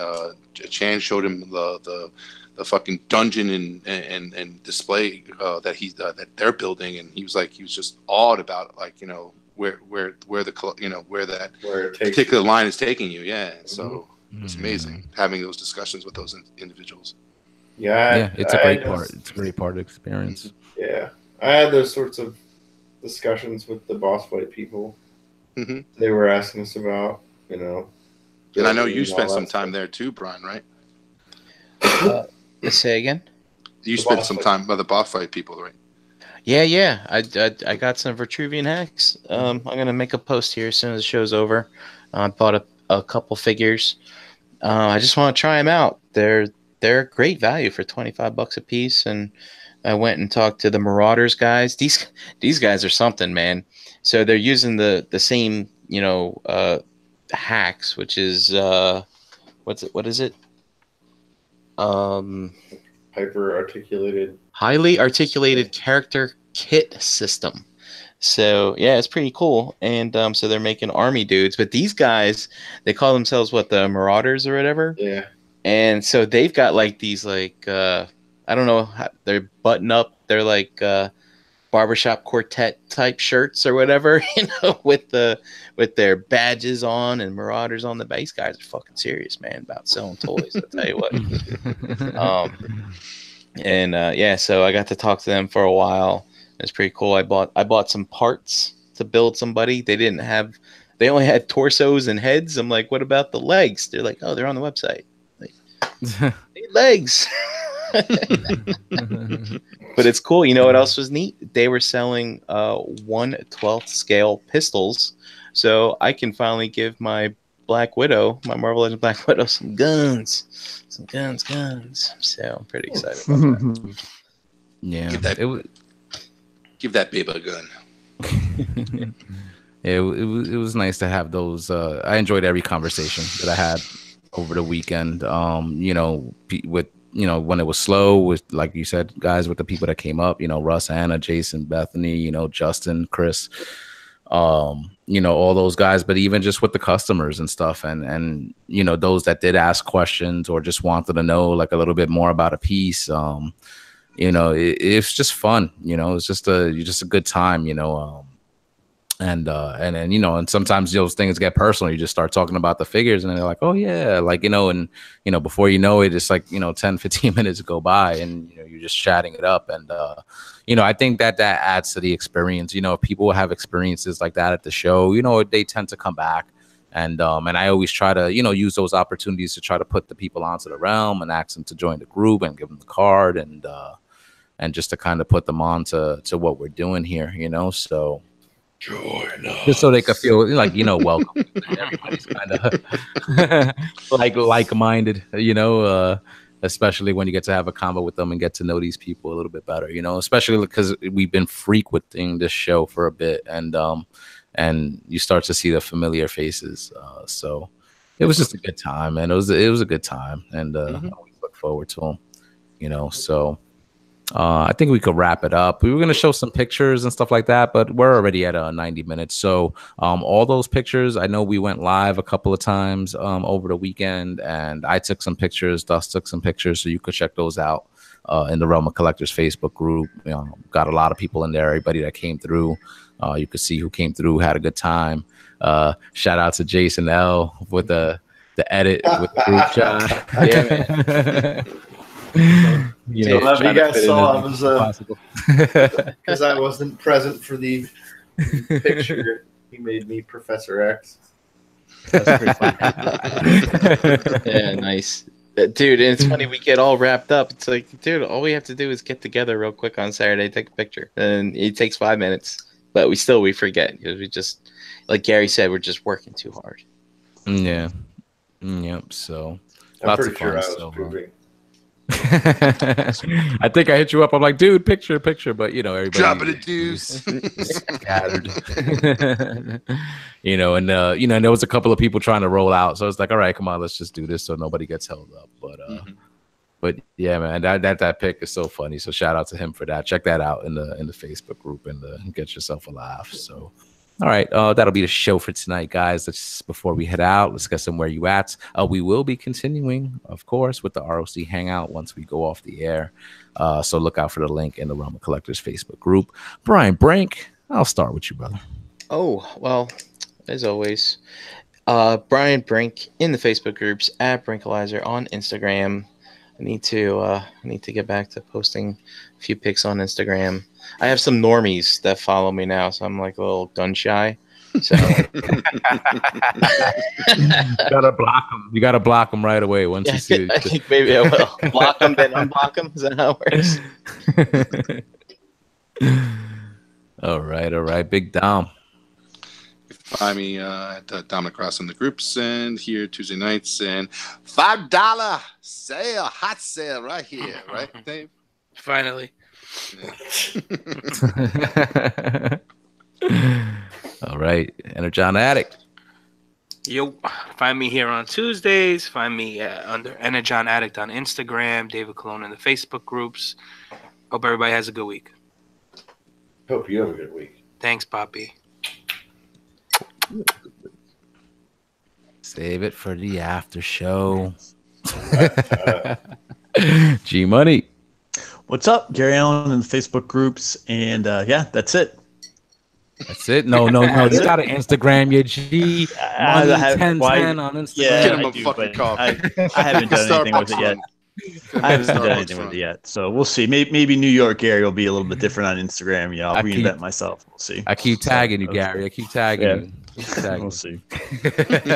Chan showed him the fucking dungeon and display that they're building, and he was just awed about, like, you know, where that particular line is taking you. Yeah. So it's amazing having those discussions with those individuals. Yeah, it's a great part. It's a great part of the experience. Yeah, I had those sorts of discussions with the boss fight people. Mm-hmm. They were asking us about, you know, and I know you spent some time there too, Brian, right? Say again? You spent some time by the boss fight people, right? Yeah. I got some Vitruvian hacks. I'm gonna make a post here as soon as the show's over. I bought a couple figures. I just want to try them out. They're great value for $25 a piece, and I went and talked to the Marauders guys. These guys are something, man. So they're using the same, hacks, which is what is it? Hyper articulated. Highly articulated character kit system. So yeah, it's pretty cool. And so they're making army dudes, but these guys, they call themselves the Marauders or whatever. Yeah. And so they've got like these I don't know, they're button up. They're like barbershop quartet type shirts or whatever, with their badges on and Marauders on the base. Guys are fucking serious, man, about selling toys. I'll tell you what. So I got to talk to them for a while. It's pretty cool. I bought some parts to build somebody. They only had torsos and heads. I'm like, what about the legs? They're like, oh, they're on the website. Like, need legs. But it's cool. You know what else was neat? They were selling 1/12 scale pistols, so I can finally give my Black Widow, my Marvel Legends Black Widow, some guns. So I'm pretty excited about that. Yeah, Give that babe a gun. It was nice to have those. I enjoyed every conversation that I had over the weekend. With when it was slow, with, like you said, guys, with the people that came up, Russ, Anna, Jason, Bethany, Justin, Chris, all those guys, but even just with the customers and stuff, and those that did ask questions or just wanted to know like a little bit more about a piece. It's just fun. It's just a good time. And sometimes those things get personal. You just start talking about the figures and they're like, oh yeah, before you know it, it's like 10 15 minutes go by and you're just chatting it up. And I think that adds to the experience. If people have experiences like that at the show, they tend to come back. And I always try to use those opportunities to try to put the people onto the realm and ask them to join the group and give them the card and just to kind of put them on to what we're doing here, so just so they could feel like welcome. Everybody's kind of like-minded, especially when you get to have a combo with them and get to know these people a little bit better, especially because we've been frequenting this show for a bit, and you start to see the familiar faces. So it was just a good time, and it was a good time, and I always look forward to them, so. I think we could wrap it up. We were going to show some pictures and stuff like that, but we're already at 90 minutes. So all those pictures, I know we went live a couple of times over the weekend, and I took some pictures. Dust took some pictures, so you could check those out in the Realm of Collectors Facebook group. Got a lot of people in there. Everybody that came through, you could see who came through, had a good time. Shout out to Jason L with the edit with the group shot. Yeah, man. You guys saw I was because I wasn't present for the picture. He made me Professor X. That's pretty funny. Yeah, nice, dude. And it's funny, we get all wrapped up. It's like, dude, all we have to do is get together real quick on Saturday, take a picture, and it takes 5 minutes. But we forget because we just, like Gary said, we're just working too hard. Yeah. Yep. So I'm pretty sure I was pooping. I think I hit you up. I'm like, dude, picture, but everybody dropping the deuce scattered. And there was a couple of people trying to roll out, so it's like, all right, come on, let's just do this so nobody gets held up. But yeah, man, that pic is so funny. So shout out to him for that. Check that out in the Facebook group and get yourself a laugh. So. All right, that'll be the show for tonight, guys. Before we head out, let's get some where you at. We will be continuing, of course, with the R.O.C. Hangout once we go off the air. So look out for the link in the Realm of Collectors Facebook group. Brian Brink, I'll start with you, brother. Oh, well, as always, Brian Brink in the Facebook groups, at Brinkalizer on Instagram. I need to get back to posting a few pics on Instagram. I have some normies that follow me now, so I'm like a little gun shy. So you gotta block them right away once you see it. I think maybe I will block them, then unblock them. Is that how it works? All right, Big Dom. Find me at Dominic Ross in the groups and here Tuesday nights and $5 sale, hot sale right here, right, Dave? Finally. All right, Energon Addict. Yo, find me here on Tuesdays. Find me under Energon Addict on Instagram, David Colon in the Facebook groups. Hope everybody has a good week. Hope you have a good week. Thanks, Poppy. Save it for the after show. G Money. What's up? Gary Allen in the Facebook groups. And yeah, that's it. That's it. No. You got to Instagram your G Money 1010 on Instagram. Yeah, Get him I a do, fucking but coffee. I haven't done anything with it yet. I haven't done anything with it yet. So we'll see. Maybe New York Gary will be a little bit different on Instagram. Yeah, I'll reinvent myself. We'll see. I keep tagging you, Gary. I keep tagging you. We'll see.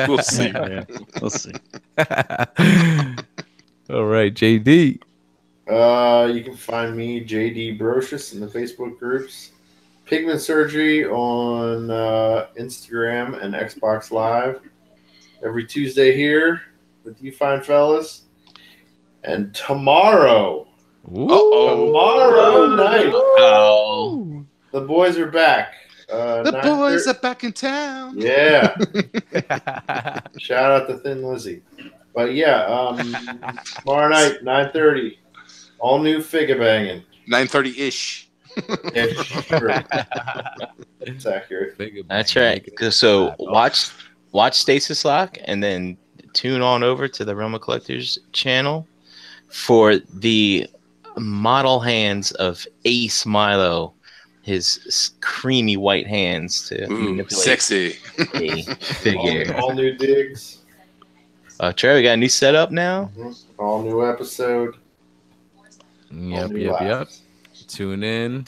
We'll see. Yeah, we'll see. All right, JD. You can find me, JD Brocious, in the Facebook groups. Pigment Surgery on Instagram and Xbox Live. Every Tuesday here with you fine fellas. And tomorrow night, the boys are back. The boys are back in town. Yeah. Shout out to Thin Lizzy. But yeah, tomorrow night, 9:30. All new figure banging. 9:30-ish. It's accurate. That's right. So watch Stasis Lock and then tune on over to the Realm of Collectors channel for the model hands of Ace Milo. His creamy white hands to manipulate sexy a figure. All new digs. Trey, we got a new setup now. All new episode. Yep. Tune in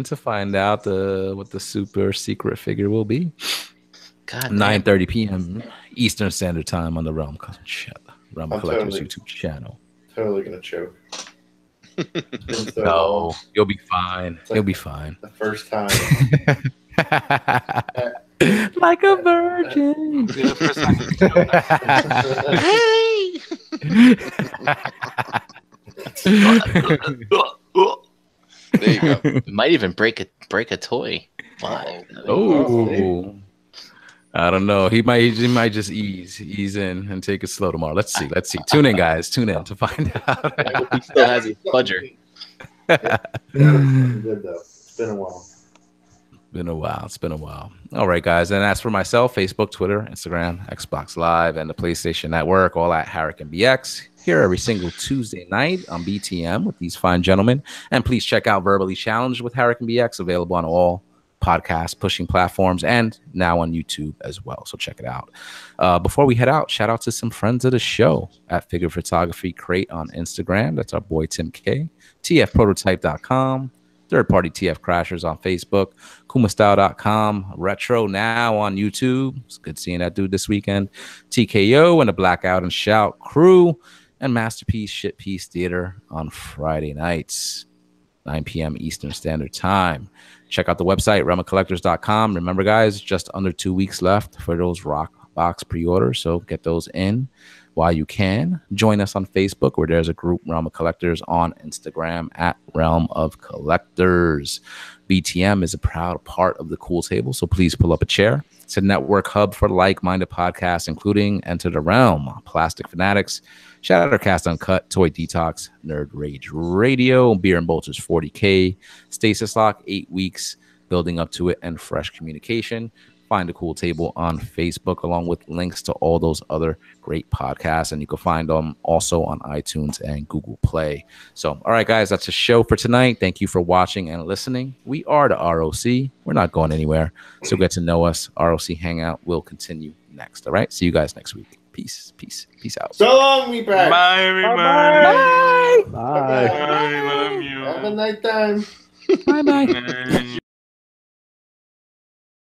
to find out what the super secret figure will be. God, 9:30 p.m. Eastern Standard Time on the Realm Collectors YouTube channel. Totally gonna choke. No, you'll be fine. You'll be fine. The first time. Like a virgin. There you go. It might even break a toy. Wow. Oh, I don't know. He might just ease in and take it slow tomorrow. Let's see. Tune in, guys. Tune in to find out. He still has his fudger. Good though. It's been a while. It's been a while. All right, guys. And as for myself, Facebook, Twitter, Instagram, Xbox Live, and the PlayStation Network, all at Harrican BX. Here every single Tuesday night on BTM with these fine gentlemen. And please check out Verbally Challenged with Harrican BX, available on all podcast pushing platforms and now on YouTube as well. So check it out. Before we head out, shout out to some friends of the show at Figure Photography Crate on Instagram. That's our boy Tim K. TFprototype.com. Third Party TF Crashers on Facebook, kumastyle.com, Retro Now on YouTube. It's good seeing that dude this weekend. TKO and the Blackout and Shout crew, and Masterpiece Shit Piece Theater on Friday nights, 9 p.m. Eastern Standard Time. Check out the website, realmofcollectors.com. Remember, guys, just under 2 weeks left for those Rock Box pre-orders, so get those in while you can. Join us on Facebook, where there's a group, Realm of Collectors, on Instagram at Realm of Collectors. BTM is a proud part of the Cool Table, so please pull up a chair. It's a network hub for like-minded podcasts, including Enter the Realm, Plastic Fanatics, Shatter Cast Uncut, Toy Detox, Nerd Rage Radio, Beer and Bolters 40K, Stasis Lock, 8 weeks, building up to it, and Fresh Communication. Find the Cool Table on Facebook, along with links to all those other great podcasts. And you can find them also on iTunes and Google Play. So, all right, guys, that's a show for tonight. Thank you for watching and listening. We are the R.O.C. We're not going anywhere. So get to know us. R.O.C. Hangout will continue next. All right. See you guys next week. Peace out. So long, me back. Bye, everybody. Bye. Bye. Love you. Have a night time. Bye.